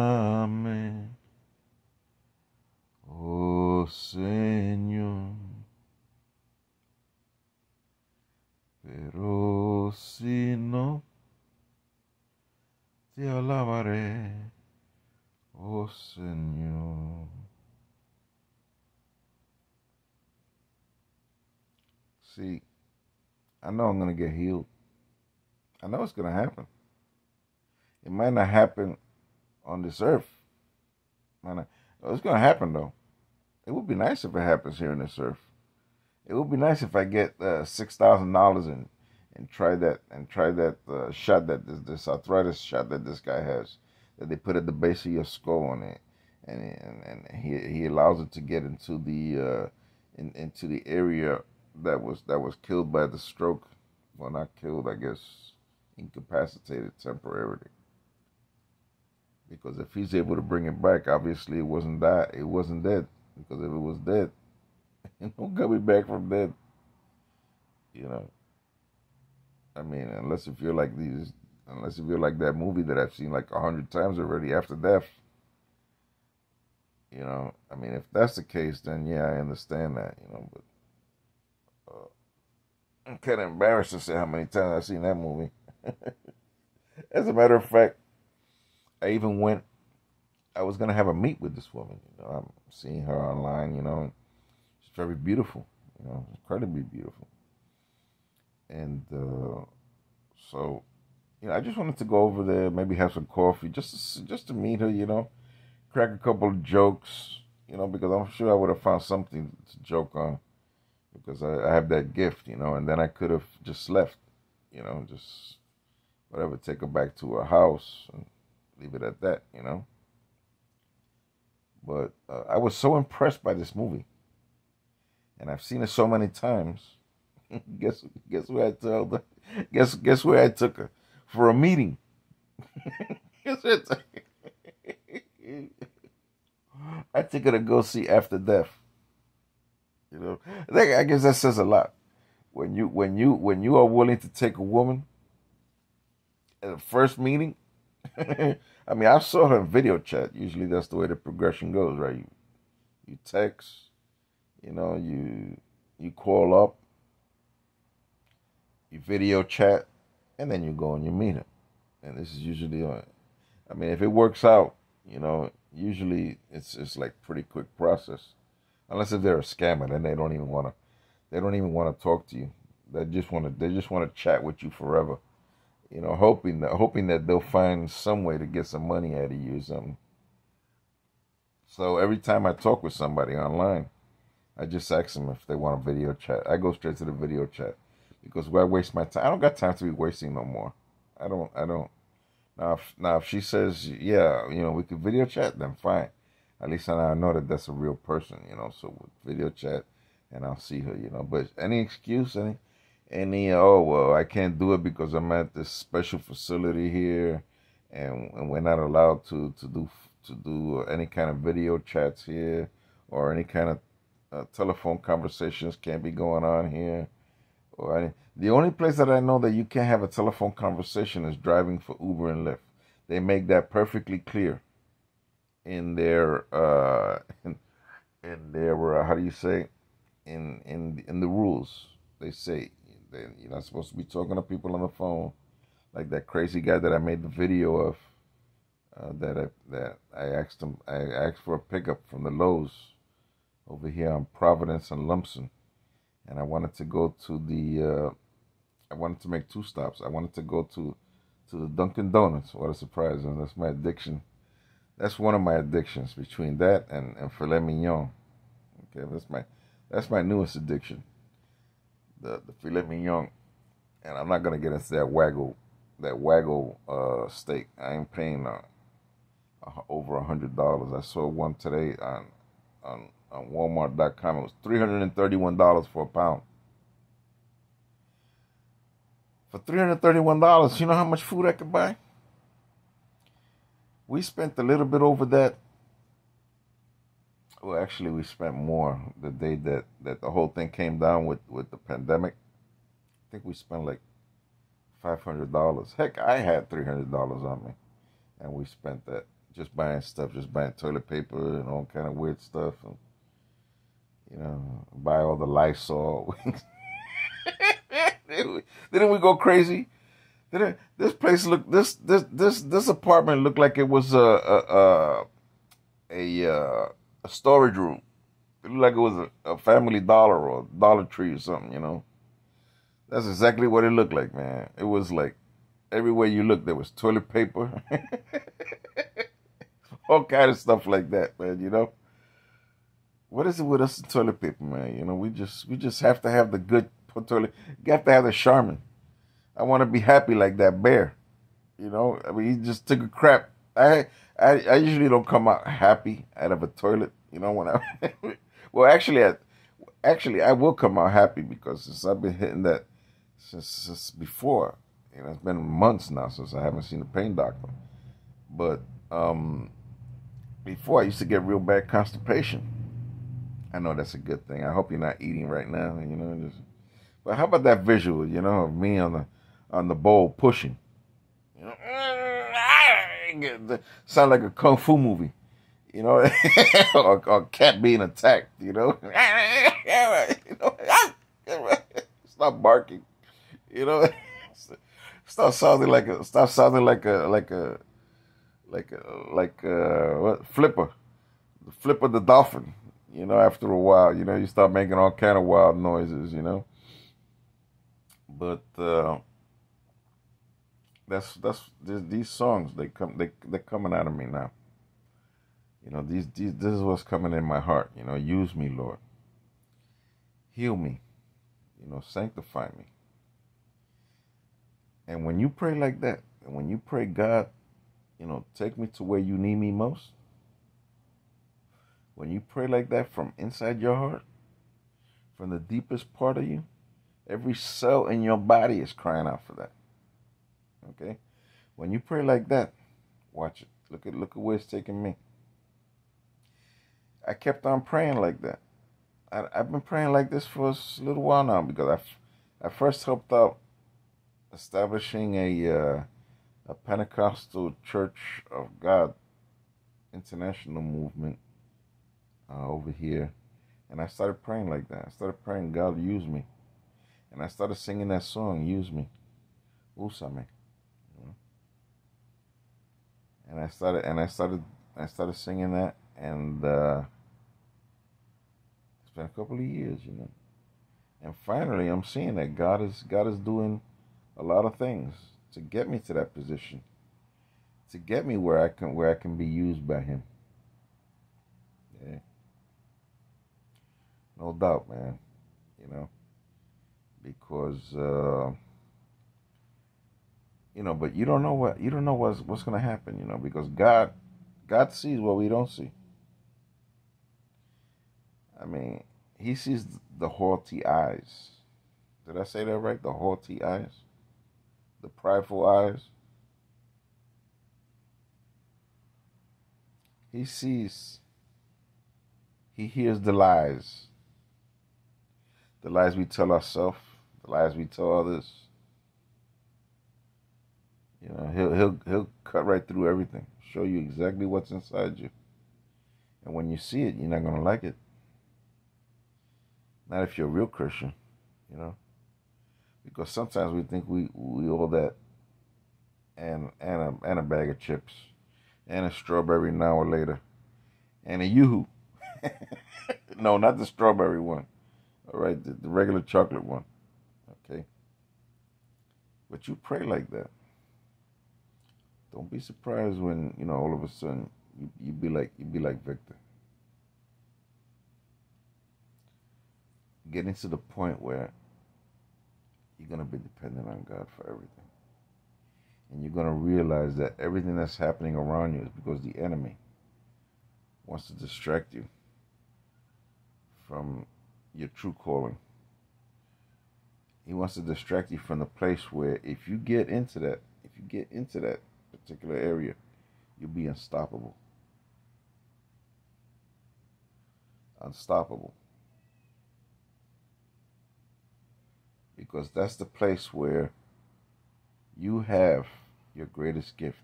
oh Señor. Pero si no, te alabaré, oh Señor. See, I know I'm going to get healed. I know it's going to happen. It might not happen on this earth. It's going to happen, though. It would be nice if it happens here on this earth. It would be nice if I get $6,000 and try that shot that this arthritis shot that this guy has, that they put at the base of your skull on it, and he allows it to get into the into the area that was killed by the stroke. Well, not killed, I guess, incapacitated temporarily. Because if he's able to bring it back, obviously it wasn't dead. Because if it was dead, it don't get me back from dead. You know. I mean, unless if you're like that movie that I've seen like 100 times already, After Death. You know, I mean, if that's the case, then yeah, I understand that. You know, but I'm kind of embarrassed to say how many times I've seen that movie. As a matter of fact, I was gonna have a meet with this woman. You know, I'm seeing her online. You know, she's very beautiful. You know, incredibly beautiful. And so, you know, I just wanted to go over there, maybe have some coffee, just to meet her. You know, crack a couple of jokes. You know, because I'm sure I would have found something to joke on, because I have that gift. You know, and then I could have just left. You know, just whatever, take her back to her house and leave it at that. You know. But I was so impressed by this movie, and I've seen it so many times. guess where I told her? Guess where I took her for a meeting? Guess where I took her to go see After Death. You know, I guess that says a lot. When you are willing to take a woman at a first meeting. I mean, I saw her in video chat. Usually, that's the way the progression goes, right? You text, you know, you call up, you video chat, and then you go and you meet her. And this is usually I mean, if it works out, you know, usually it's like pretty quick process. Unless if they're a scammer, then they don't even want to talk to you. They just want to chat with you forever. You know, hoping that they'll find some way to get some money out of you or something. So every time I talk with somebody online, I just ask them if they want a video chat. I go straight to the video chat, because why waste my time? I don't got time to be wasting no more. I don't. Now if she says, yeah, you know, we could video chat, then fine. At least I know that that's a real person, you know. So with video chat, and I'll see her, you know. But any excuse, oh well, I can't do it because I'm at this special facility here, and we're not allowed to do any kind of video chats here, or any kind of telephone conversations can't be going on here. The only place that I know that you can't have a telephone conversation is driving for Uber and Lyft. They make that perfectly clear in their how do you say, in the rules. They say you're not supposed to be talking to people on the phone, like that crazy guy that I made the video of. That I asked for a pickup from the Lowe's over here on Providence and Lumpson, and I wanted to go to the. I wanted to make two stops. I wanted to go to the Dunkin' Donuts. What a surprise! And that's my addiction. That's one of my addictions. Between that and filet mignon. Okay, that's my newest addiction. The filet mignon, and I'm not gonna get into that wagyu steak. I ain't paying over $100. I saw one today on Walmart.com. It was $331 for a pound. For $331, you know how much food I could buy? We spent a little bit over that. Well, actually, we spent more the day that the whole thing came down with the pandemic. I think we spent like $500. Heck, I had $300 on me, and we spent that just buying stuff, just buying toilet paper and all kind of weird stuff, and buy all the Lysol. Didn't we go crazy? This place look this apartment looked like it was a storage room. It looked like it was a Family Dollar or Dollar Tree or something. That's exactly what it looked like, man. It was like everywhere you looked there was toilet paper, all kind of stuff like that, man. What is it with us and toilet paper, man? We just have to have the good toilet. You have to have the Charmin. I want to be happy like that bear. I mean, he just took a crap. I usually don't come out happy out of a toilet. When I well, actually, I will come out happy because since I've been hitting that since before. It's been months now since I haven't seen a pain doctor. But before I used to get real bad constipation. I know that's a good thing. I hope you're not eating right now. But how about that visual? Of me on the bowl pushing. Sound like a kung fu movie. or cat being attacked. Stop barking. Stop sounding like a what, Flipper. The Flipper the dolphin. After a while, you start making all kind of wild noises, But these songs they're coming out of me now. This is what's coming in my heart. Use me, Lord. Heal me. Sanctify me. And when you pray like that, and when you pray, God, take me to where you need me most. When you pray like that from inside your heart, from the deepest part of you, every cell in your body is crying out for that. Okay? When you pray like that, watch it. Look at where it's taking me. I kept on praying like that. I've been praying like this for a little while now because I first helped out establishing a Pentecostal Church of God international movement over here, and I started praying like that. I started praying, God, use me, and I started singing that song, "Use Me, Úsame," and I started singing that, and it's been a couple of years, and finally I'm seeing that God is doing a lot of things to get me to that position, to get me where I can be used by Him. Yeah. No doubt, man. Because but you don't know what's gonna happen, because God sees what we don't see. I mean, He sees the haughty eyes. Did I say that right? The haughty eyes? The prideful eyes? He sees, He hears the lies. The lies we tell ourselves, the lies we tell others. He'll cut right through everything, show you exactly what's inside you. And when you see it, you're not gonna like it. Not if you're a real Christian, because sometimes we think we all that, and a bag of chips, and a strawberry now or later, and a yoo-hoo. No, not the strawberry one. All right, the regular chocolate one. Okay, but you pray like that. Don't be surprised when all of a sudden you be like Victor, getting to the point where you're gonna be dependent on God for everything, and you're gonna realize that everything that's happening around you is because the enemy wants to distract you from your true calling. He wants to distract you from the place where if you get into that particular area, you'll be unstoppable. Unstoppable. Because that's the place where you have your greatest gift.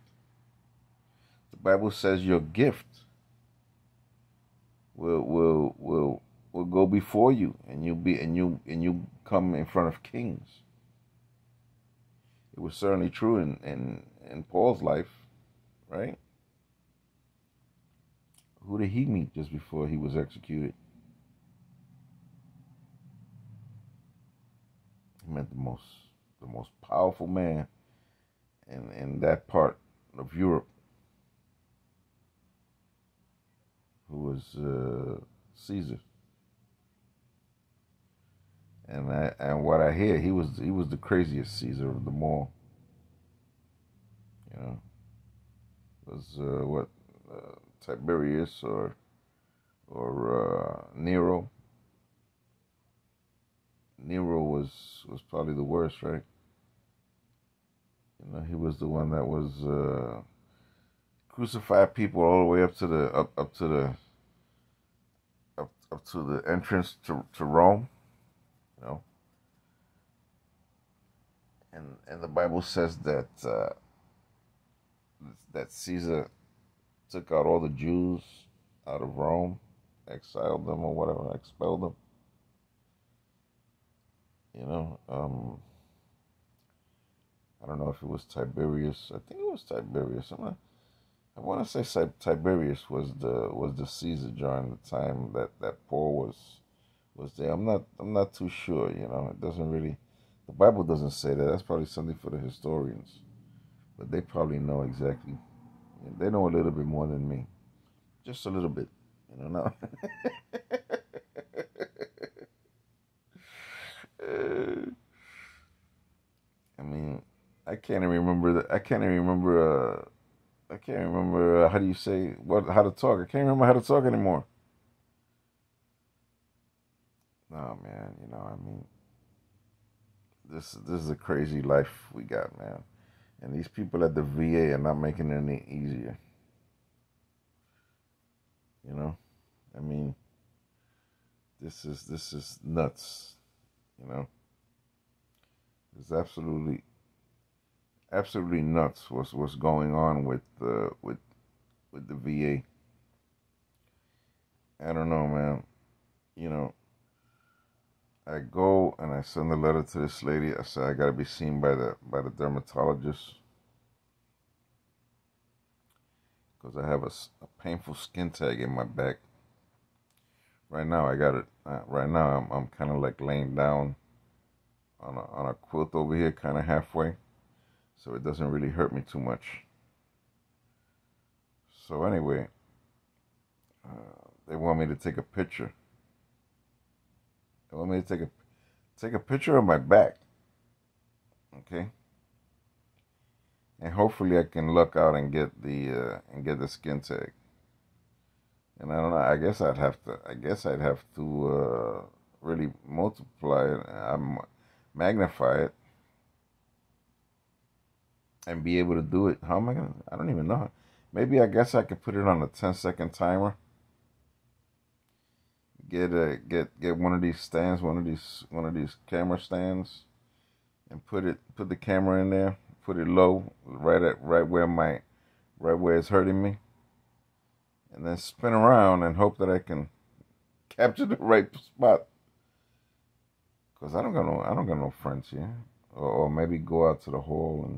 The Bible says your gift will go before you, and you come in front of kings. It was certainly true in Paul's life, right? Who did he meet just before he was executed? He met the most powerful man in that part of Europe, who was Caesar. And what I hear, he was the craziest Caesar of them all. It was Tiberius or Nero. Nero was probably the worst, right? He was the one that was crucified people all the way up to the entrance to Rome. And the Bible says that Caesar took out all the Jews out of Rome, exiled them or whatever, expelled them. I don't know if it was Tiberius. I think it was Tiberius. I want to say Tiberius was the Caesar during the time that Paul was there. I'm not too sure. It doesn't really. The Bible doesn't say that. That's probably something for the historians, but they probably know exactly. They know a little bit more than me, just a little bit. No. I mean, I can't even remember. I can't even remember. I can't remember. How do you say how to talk? I can't remember how to talk anymore. No, man. I mean, this is a crazy life we got, man. And these people at the VA are not making it any easier. I mean, this is nuts. It's absolutely nuts what's going on with the VA. I don't know, man. I go and I send a letter to this lady. I say I gotta be seen by the dermatologist because I have a painful skin tag in my back. Right now I got it. Right now I'm kind of like laying down on a quilt over here, kind of halfway, so it doesn't really hurt me too much. So anyway, they want me to take a picture. They want me to take a picture of my back, okay? And hopefully I can luck out and get the skin tag. And I don't know. I guess I'd have to really multiply it, magnify it, and be able to do it. How am I gonna? I don't even know. Maybe I guess I could put it on a 10-second timer. Get one of these stands, one of these camera stands, and put the camera in there. Put it low, right where it's hurting me, and then spin around and hope that I can capture the right spot. Cause I don't got no friends here, or maybe go out to the hall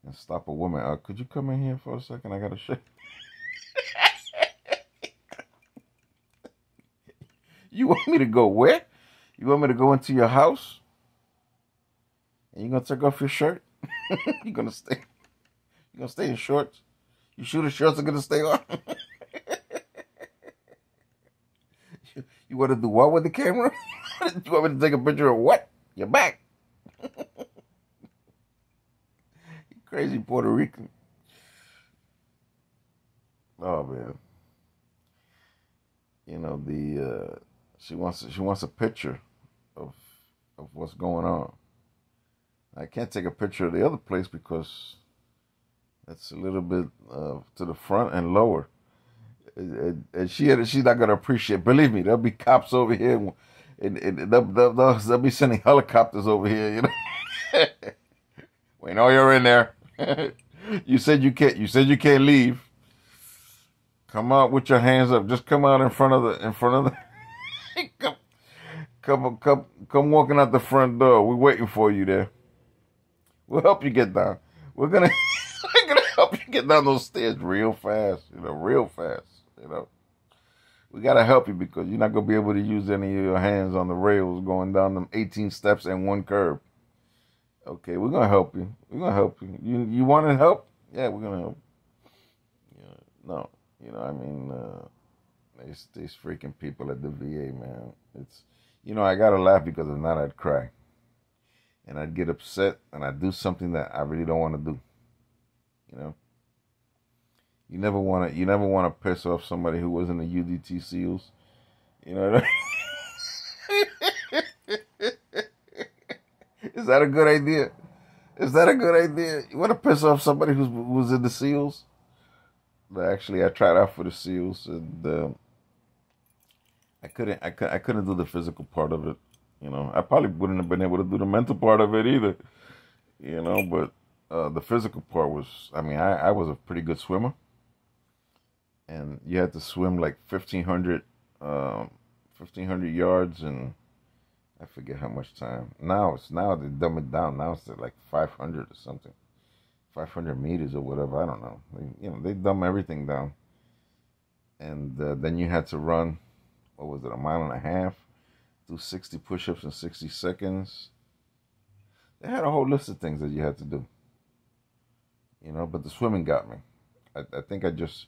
and stop a woman. Could you come in here for a second? I gotta show. You want me to go where? You want me to go into your house and you're gonna take off your shirt? You're gonna stay. You're gonna stay in shorts. You sure the shorts are gonna stay on? You want to do what with the camera? You want me to take a picture of what? Your back. You crazy Puerto Rican. Oh man. You know she wants a picture of what's going on. I can't take a picture of the other place because it's a little bit to the front and lower. And she's not gonna appreciate. Believe me, there'll be cops over here, and they'll be sending helicopters over here. You know, we know you're in there. You said you can't. You said you can't leave. Come out with your hands up. Just come out in front of the. Come walking out the front door. We're waiting for you there. We'll help you get down. We're gonna help you get down those stairs real fast. You know, real fast. You know, we gotta help you because you're not gonna be able to use any of your hands on the rails going down them 18 steps and one curb. Okay, we're gonna help you. We're gonna help you. You want help? Yeah, we're gonna help. Yeah, no, you know, I mean, these freaking people at the VA, man. It's, you know, I gotta laugh because if not, I'd cry, and I'd get upset, and I'd do something that I really don't want to do. You know, you never want to piss off somebody who was in the UDT SEALs. You know what I mean? Is that a good idea? Is that a good idea? You want to piss off somebody who was in the SEALs? But actually, I tried out for the SEALs, and I couldn't do the physical part of it. You know, I probably wouldn't have been able to do the mental part of it either. You know, but the physical part was, I mean, I was a pretty good swimmer. And you had to swim like 1,500 yards, and I forget how much time. Now they dumb it down. Now it's at like 500 or something, 500 meters or whatever. I don't know. They dumb everything down. And then you had to run, what was it, a mile and a half, do 60 push-ups in 60 seconds. They had a whole list of things that you had to do. You know, but the swimming got me. I think I just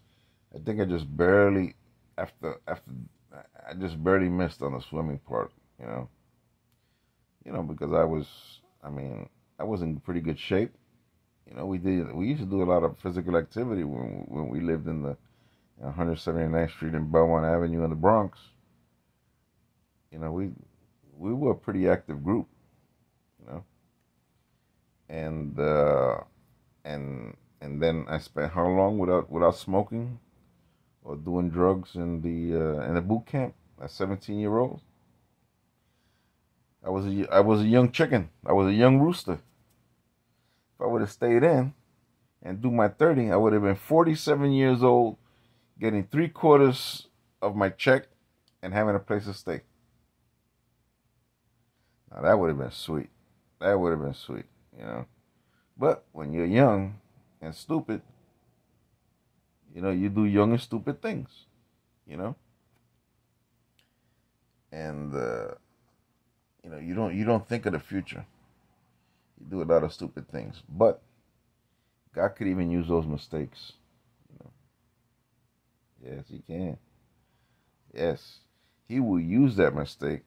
barely I just barely missed on the swimming part. You know, because I was in pretty good shape. You know, we used to do a lot of physical activity when we lived in the 179th Street and Belmont Avenue in the Bronx. You know, we were a pretty active group. You know, and then I spent how long without smoking or doing drugs in the boot camp at 17-year-old. I was a young chicken. I was a young rooster. If I would have stayed in and do my 30, I would have been 47 years old, getting 3/4 of my check and having a place to stay. Now that would have been sweet. That would have been sweet, you know. But when you're young and stupid, you know, you do young and stupid things, you know. And you know, you don't think of the future. You do a lot of stupid things, but God could even use those mistakes. You know. Yes, He can. Yes, He will use that mistake,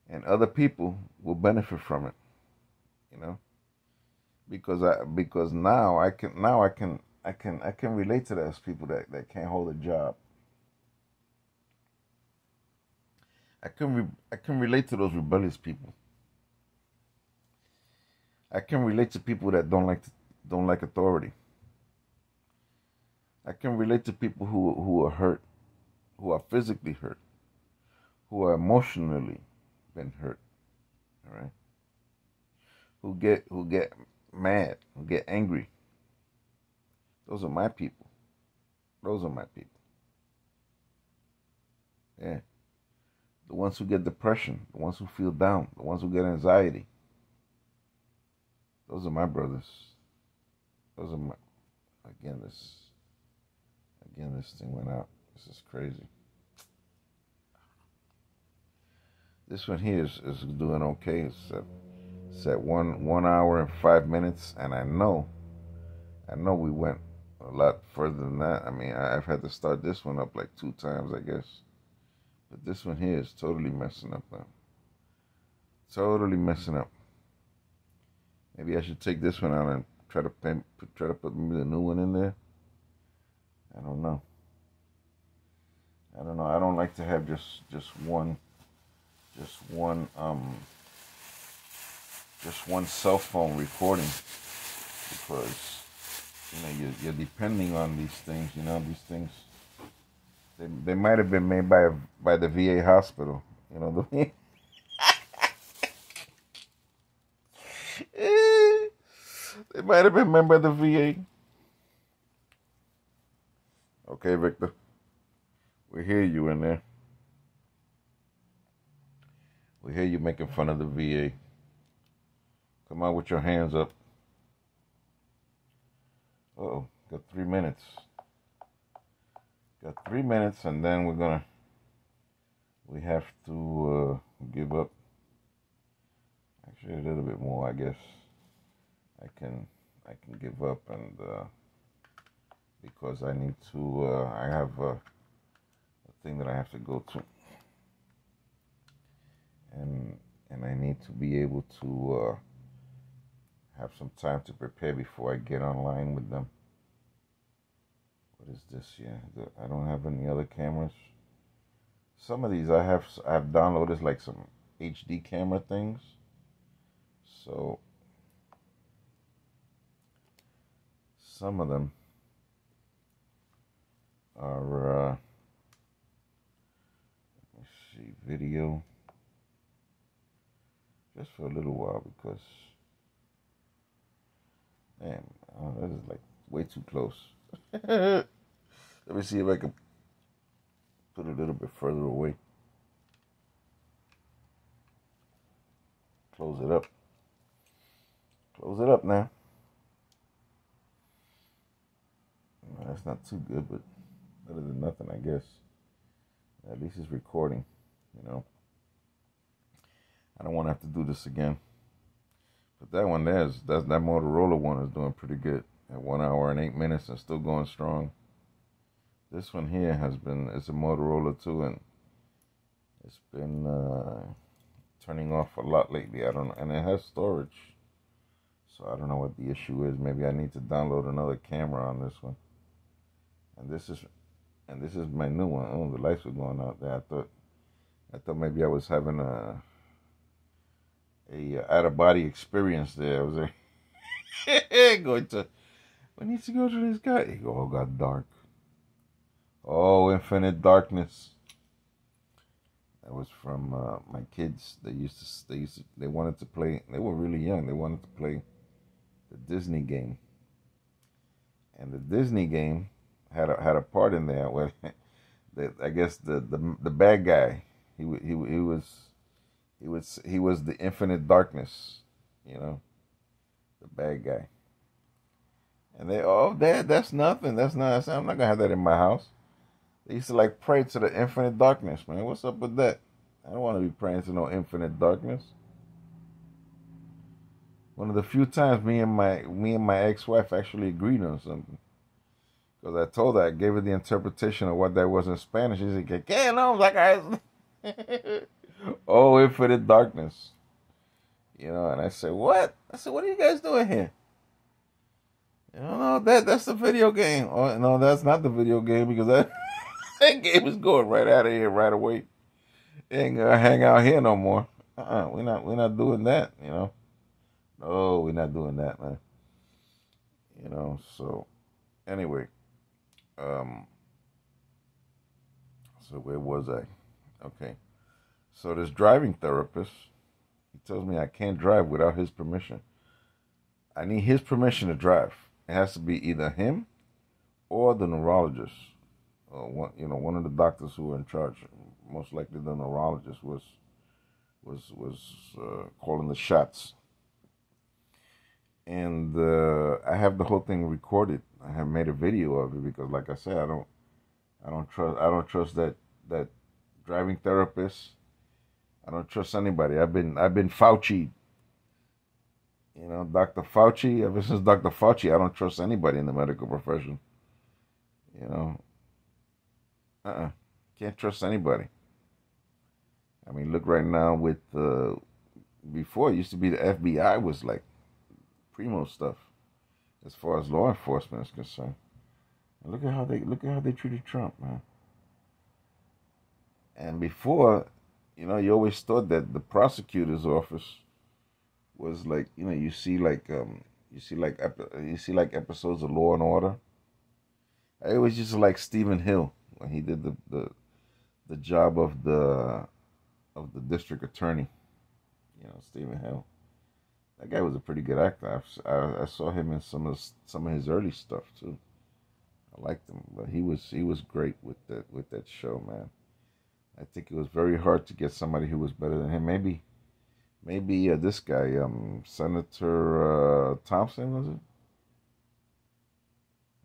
and other people will benefit from it. You know, because now I can relate to those people that can't hold a job. I can relate to those rebellious people. I can relate to people that don't like authority. I can relate to people who are hurt, who are physically hurt, who are emotionally been hurt. All right. Who get mad, who get angry. Those are my people. Those are my people. Yeah. The ones who get depression, the ones who feel down, the ones who get anxiety. Those are my brothers. Those are my. Again, this thing went out. This is crazy. This one here is doing okay. It's at 1 hour and 5 minutes, and I know we went a lot further than that. I mean, I've had to start this one up like 2 times, I guess. But this one here is totally messing up now. Totally messing up. Maybe I should take this one out and try to put maybe the new one in there. I don't know. I don't know. I don't like to have just one cell phone recording, because you're depending on these things. These things, they might have been made by the VA hospital. They might have been made by the VA. Okay, Victor, we hear you in there. We hear you making fun of the VA. Come on with your hands up. Uh-oh, got 3 minutes. Got 3 minutes, and then we have to give up. Actually, a little bit more, I guess. I can give up, and because I need to, I have a thing that I have to go to, and I need to be able to have some time to prepare before I get online with them. What is this here? I don't have any other cameras. Some of these I've downloaded, like some HD camera things. So some of them are let me see, video, just for a little while, because man, that is like way too close. Let me see if I can put it a little bit further away. Close it up. Close it up now. Well, that's not too good, but better than nothing, I guess. At least it's recording, I don't want to have to do this again. But that one that Motorola one is doing pretty good at 1 hour and 8 minutes and still going strong. This one here it's a Motorola too, and it's been turning off a lot lately. I don't know, and it has storage, so I don't know what the issue is. Maybe I need to download another camera on this one. And this is my new one. Oh, the lights were going out there. I thought maybe I was having a out of body experience there. I was like we need to go to this guy. It all got dark. Oh, infinite darkness. That was from my kids. They wanted to play. They were really young. They wanted to play the Disney game, and the Disney game had a part in there where I guess the bad guy, he was the infinite darkness, the bad guy. And that's nothing. That's not. I said, I'm not gonna have that in my house. They used to pray to the infinite darkness, man. What's up with that? I don't want to be praying to no infinite darkness. One of the few times me and my ex-wife actually agreed on something. Because I told her, I gave her the interpretation of what that was in Spanish. She said, "¿Qué?" No, I was like, oh, infinite darkness. And I said, what? I said, what are you guys doing here? No, that's the video game. Oh, no, that's not the video game, because that game is going right out of here right away. It ain't gonna hang out here no more. We're not doing that, No, we're not doing that, man. So anyway, so where was I? Okay. So this driving therapist, he tells me I can't drive without his permission. I need his permission to drive. It has to be either him or the neurologist. One of the doctors who were in charge. Most likely the neurologist was calling the shots. And I have the whole thing recorded. I have made a video of it because, like I said, I don't trust that driving therapist I don't trust anybody. I've been Fauci. Dr. Fauci. Ever since Dr. Fauci, I don't trust anybody in the medical profession. You know, can't trust anybody. I mean, look right now with before it used to be the FBI was like primo stuff as far as law enforcement is concerned. And look at how they treated Trump, man. And before, you always thought that the prosecutor's office was like, you see like episodes of Law and Order. It was just like Stephen Hill when he did the job of the district attorney. Stephen Hill. That guy was a pretty good actor. I saw him in some of his early stuff too. I liked him, but he was great with that show, man. I think it was very hard to get somebody who was better than him. Maybe this guy, Senator Thompson, was it?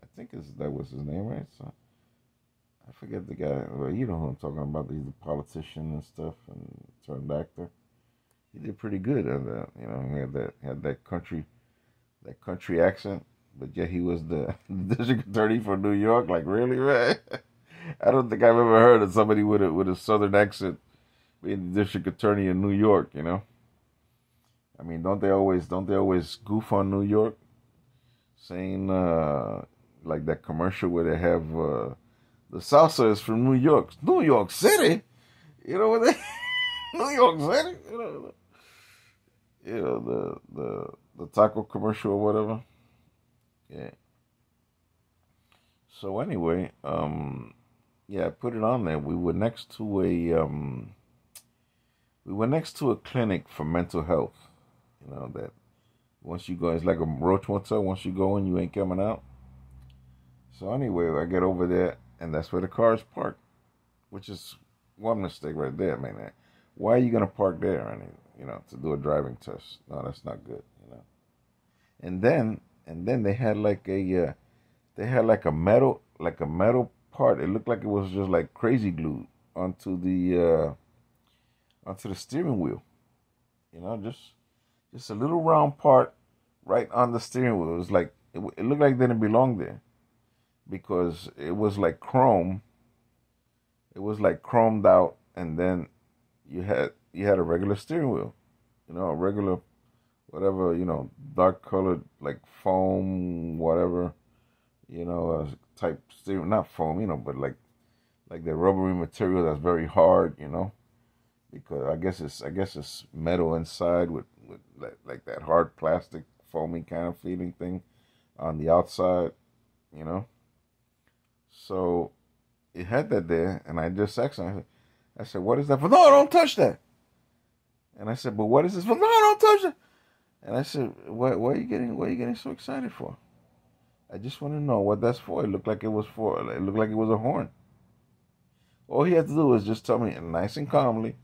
I think that was his name, right? So I forget the guy. Well, you know who I'm talking about. He's a politician and stuff, and turned actor. He did pretty good at that. He had that country accent, but yet he was the district attorney for New York. Like, really, man? I don't think I've ever heard of somebody with a southern accent being the district attorney in New York. I mean, don't they always goof on New York, saying like that commercial where they have the salsa is from New York, New York City. You know what they? New York City. The taco commercial or whatever. Yeah. So anyway, yeah, I put it on there. We were next to a clinic for mental health. That once you go, it's like a Roach Motel. Once you go in, you ain't coming out. So anyway, I get over there, and that's where the car is parked, which is one mistake right there, man. Why are you gonna park there? I mean, to do a driving test. No, that's not good. And then they had like a metal part. It looked like it was just like crazy glued onto the steering wheel. Just a little round part right on the steering wheel. It was like it looked like it didn't belong there because it was like chrome. It was like chromed out, and then you had a regular steering wheel, a regular whatever, dark colored like foam, whatever, type steering, not foam, but like the rubbery material that's very hard, because I guess it's metal inside with like that hard plastic foamy kind of feeling thing on the outside, you know. So it had that there, and I just asked him. I said, "What is that for?" "No, don't touch that." And I said, "But what is this for?" "No, don't touch it." And I said, "What are you getting so excited for?" "I just want to know what that's for. It looked like it was for. It looked like it was a horn." All he had to do was just tell me nice and calmly.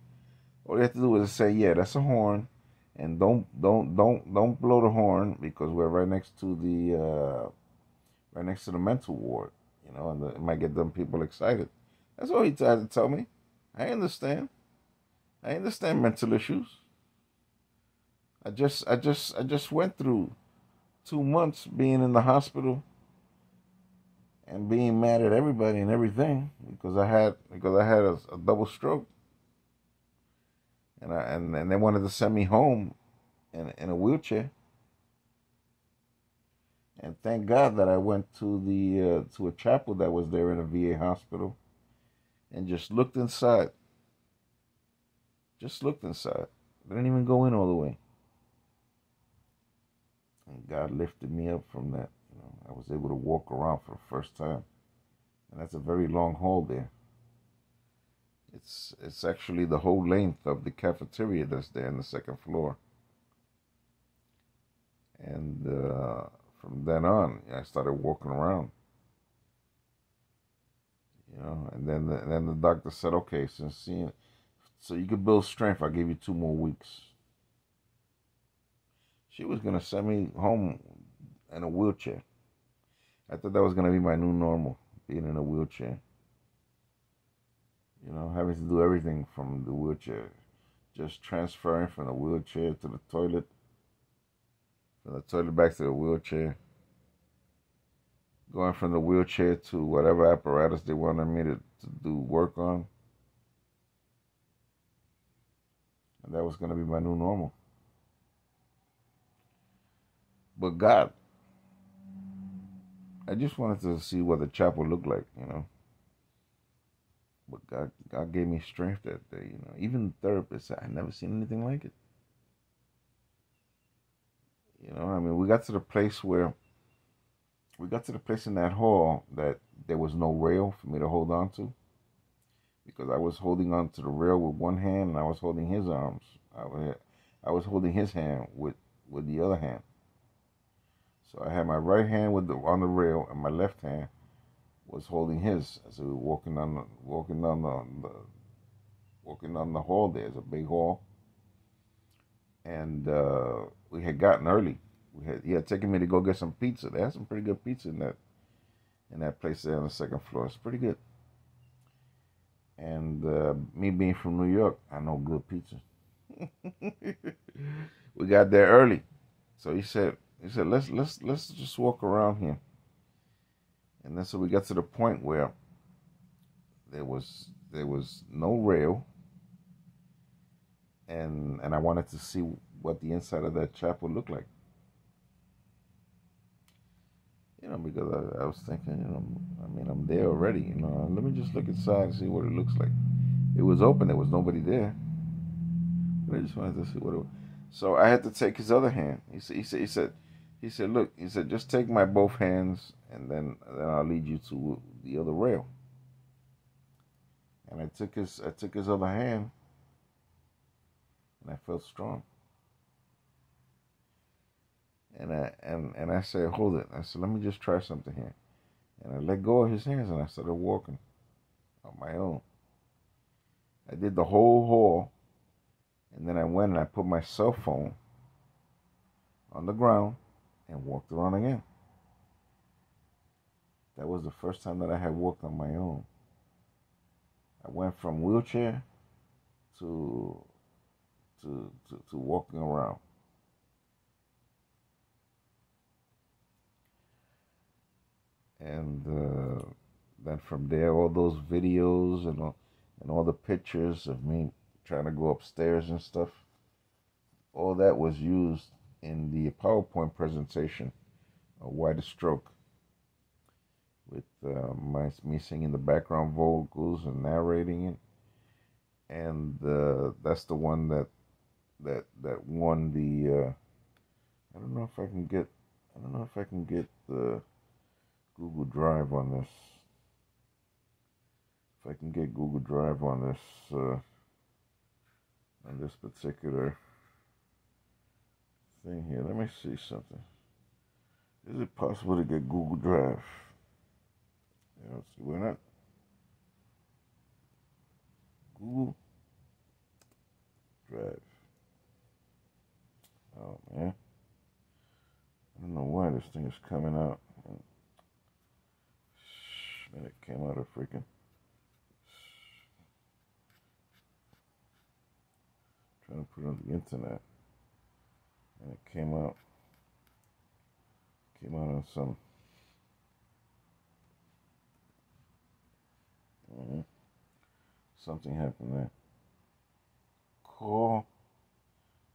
All he had to do was say, "Yeah, that's a horn," and don't blow the horn because we're right next to the mental ward, and it might get them people excited. That's all he tried to tell me. I understand. I understand mental issues. I just went through 2 months being in the hospital and being mad at everybody and everything because I had a double stroke, and they wanted to send me home in a wheelchair. And thank God that I went to a chapel that was there in a VA hospital and just looked inside. Just looked inside. Didn't even go in all the way. And God lifted me up from that. I was able to walk around for the first time. And that's a very long haul there. It's actually the whole length of the cafeteria that's there in the second floor. And from then on, I started walking around. And then the doctor said, "Okay, so you could build strength. I'll give you 2 more weeks." She was gonna send me home in a wheelchair. I thought that was gonna be my new normal, being in a wheelchair. Having to do everything from the wheelchair, just transferring from the wheelchair to the toilet, from the toilet back to the wheelchair, going from the wheelchair to whatever apparatus they wanted me to do work on. And that was going to be my new normal. But God, I just wanted to see what the chapel looked like, you know. But God gave me strength that day, you know. Even the therapist said, I never seen anything like it. You know, I mean, we got to the place in that hall that there was no rail for me to hold on to. Because I was holding on to the rail with one hand and I was holding his arms. I was holding his hand with the other hand. So I had my right hand on the rail and my left hand was holding his as we were walking on the hall. There's a big hall, and we had gotten early. He had taken me to go get some pizza. They had some pretty good pizza in that place there on the second floor. It's pretty good. And me being from New York, I know good pizza. We got there early, so he said let's just walk around here. And then so we got to the point where there was no rail, and I wanted to see what the inside of that chapel looked like. You know, because I was thinking, you know, I mean, I'm there already, you know, let me just look inside and see what it looks like. It was open, there was nobody there. But I just wanted to see what it was. So I had to take his other hand. He said, look, he said, just take my both hands and then I'll lead you to the other rail. And I took his other hand and I felt strong. And I said, hold it. I said, let me just try something here. And I let go of his hands and I started walking on my own. I did the whole hall, and then I went and I put my cell phone on the ground and walked around again. That was the first time that I had walked on my own. I went from wheelchair to walking around. And then from there, all those videos and all the pictures of me trying to go upstairs and stuff, all that was used in the PowerPoint presentation of Why the Stroke, with me singing the background vocals and narrating it. And that's the one that won the. I don't know if I can get the Google Drive on this. If I can get Google Drive on this particular thing here. Let me see something. Is it possible to get Google Drive? Yeah, let's see. Why not? Google Drive. Oh man. I don't know why this thing is coming out. Man, it came out of freaking. Trying to put it on the internet. And it came out on some. Something happened there. Call.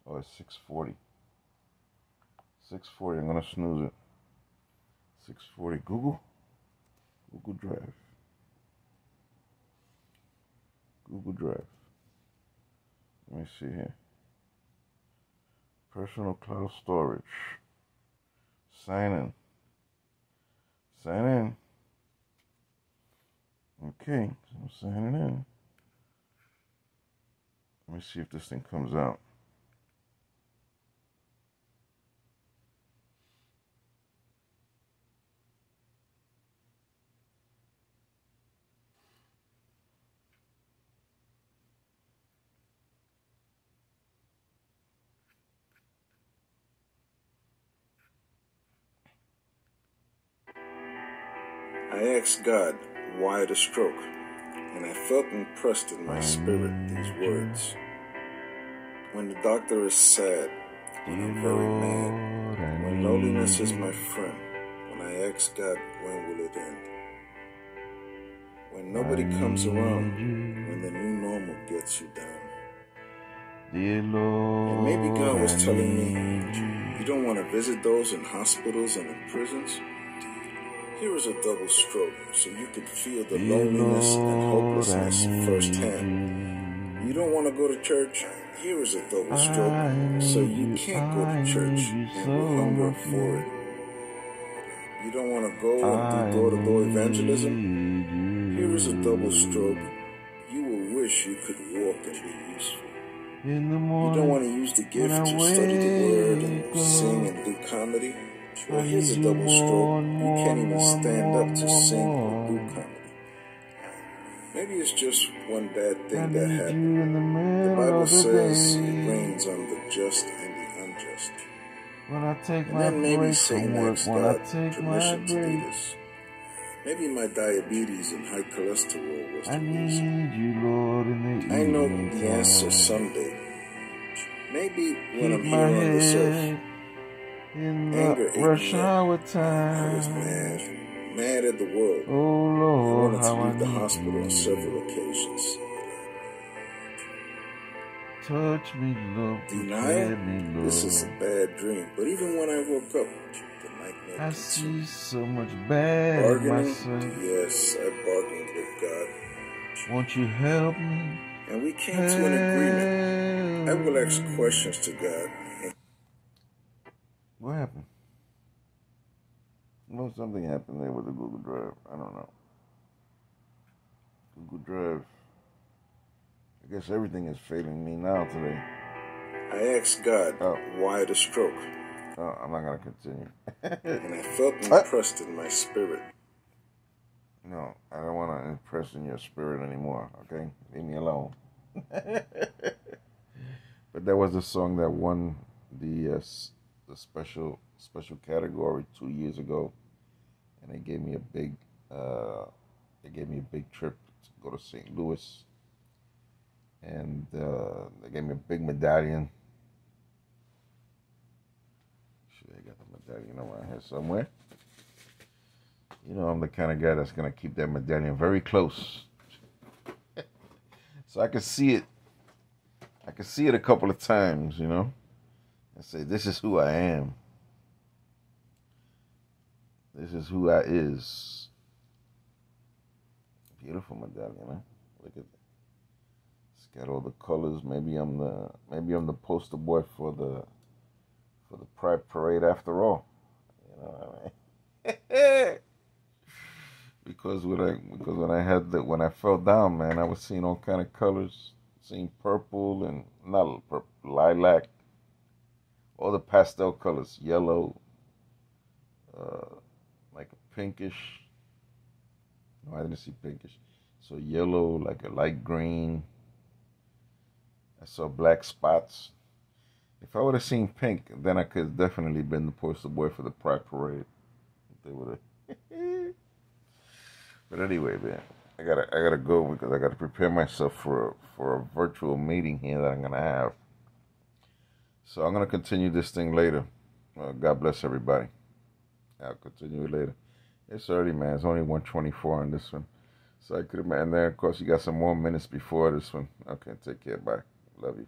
Oh, it's 6:40. 6:40. I'm gonna snooze it. 6:40. Google Drive. Google Drive. Let me see here. Personal cloud storage. Sign in. Okay, so I'm signing in. Let me see if this thing comes out. I asked God, why the stroke? And I felt impressed in my spirit these words. When the doctor is sad, when I'm very mad, when loneliness is my friend, when I ask God, when will it end? When nobody comes around, when the new normal gets you down. And maybe God was telling me, you don't want to visit those in hospitals and in prisons? Here is a double stroke, so you could feel the loneliness and hopelessness firsthand. You don't want to go to church? Here is a double stroke, so you can't go to church and will hunger for it. You don't want to go and do door-to-door evangelism? Here is a double stroke. You will wish you could walk and be useful. You don't want to use the gift to study the word and sing and do comedy? Well, here's a double stroke. You can't even stand up to sing or do comedy. Maybe it's just one bad thing that happened. The Bible says it rains on the just and the unjust. And then maybe Satan asks God permission to do this. Maybe my diabetes and high cholesterol was the reason. I know the answer someday. Maybe when I'm here on this earth. Anger rush hour time. I was mad at the world. Oh Lord, I wanted to leave the hospital on several occasions. Touch me, Lord. Denial? This is a bad dream. But even when I woke up, the nightmare continued. I see so much bad. Bargaining? Yes, I bargained with God. Won't you help me? And we came to an agreement. I will ask questions to God. What happened? Well, something happened there with the Google Drive. I don't know. Google Drive. I guess everything is failing me now today. I asked God, why the stroke? Oh, I'm not going to continue. And I felt impressed in my spirit. No, I don't want to impress in your spirit anymore, okay? Leave me alone. But that was the song that won the special category 2 years ago, and they gave me a big trip to go to St. Louis, and they gave me a big medallion. Should I got the medallion around here somewhere? You know, I'm the kind of guy that's gonna keep that medallion very close, so I can see it. I can see it a couple of times, you know. I say, this is who I am. This is who I is. Beautiful medallion, huh? Look at that. It's got all the colors. Maybe I'm the poster boy for the Pride Parade after all. You know what I mean? Because when I fell down, man, I was seeing all kind of colors. Seeing purple and not purple, lilac. All the pastel colors, yellow, like a pinkish. No, I didn't see pinkish. So yellow, like a light green. I saw black spots. If I would have seen pink, then I could have definitely been the poster boy for the Pride Parade. They would have. But anyway, man, I gotta go because I gotta prepare myself for a virtual meeting here that I'm gonna have. So I'm going to continue this thing later. God bless everybody. I'll continue it later. It's early, man. It's only 1:24 on this one. So I could have, and then, of course, you got some more minutes before this one. Okay, take care. Bye. Love you.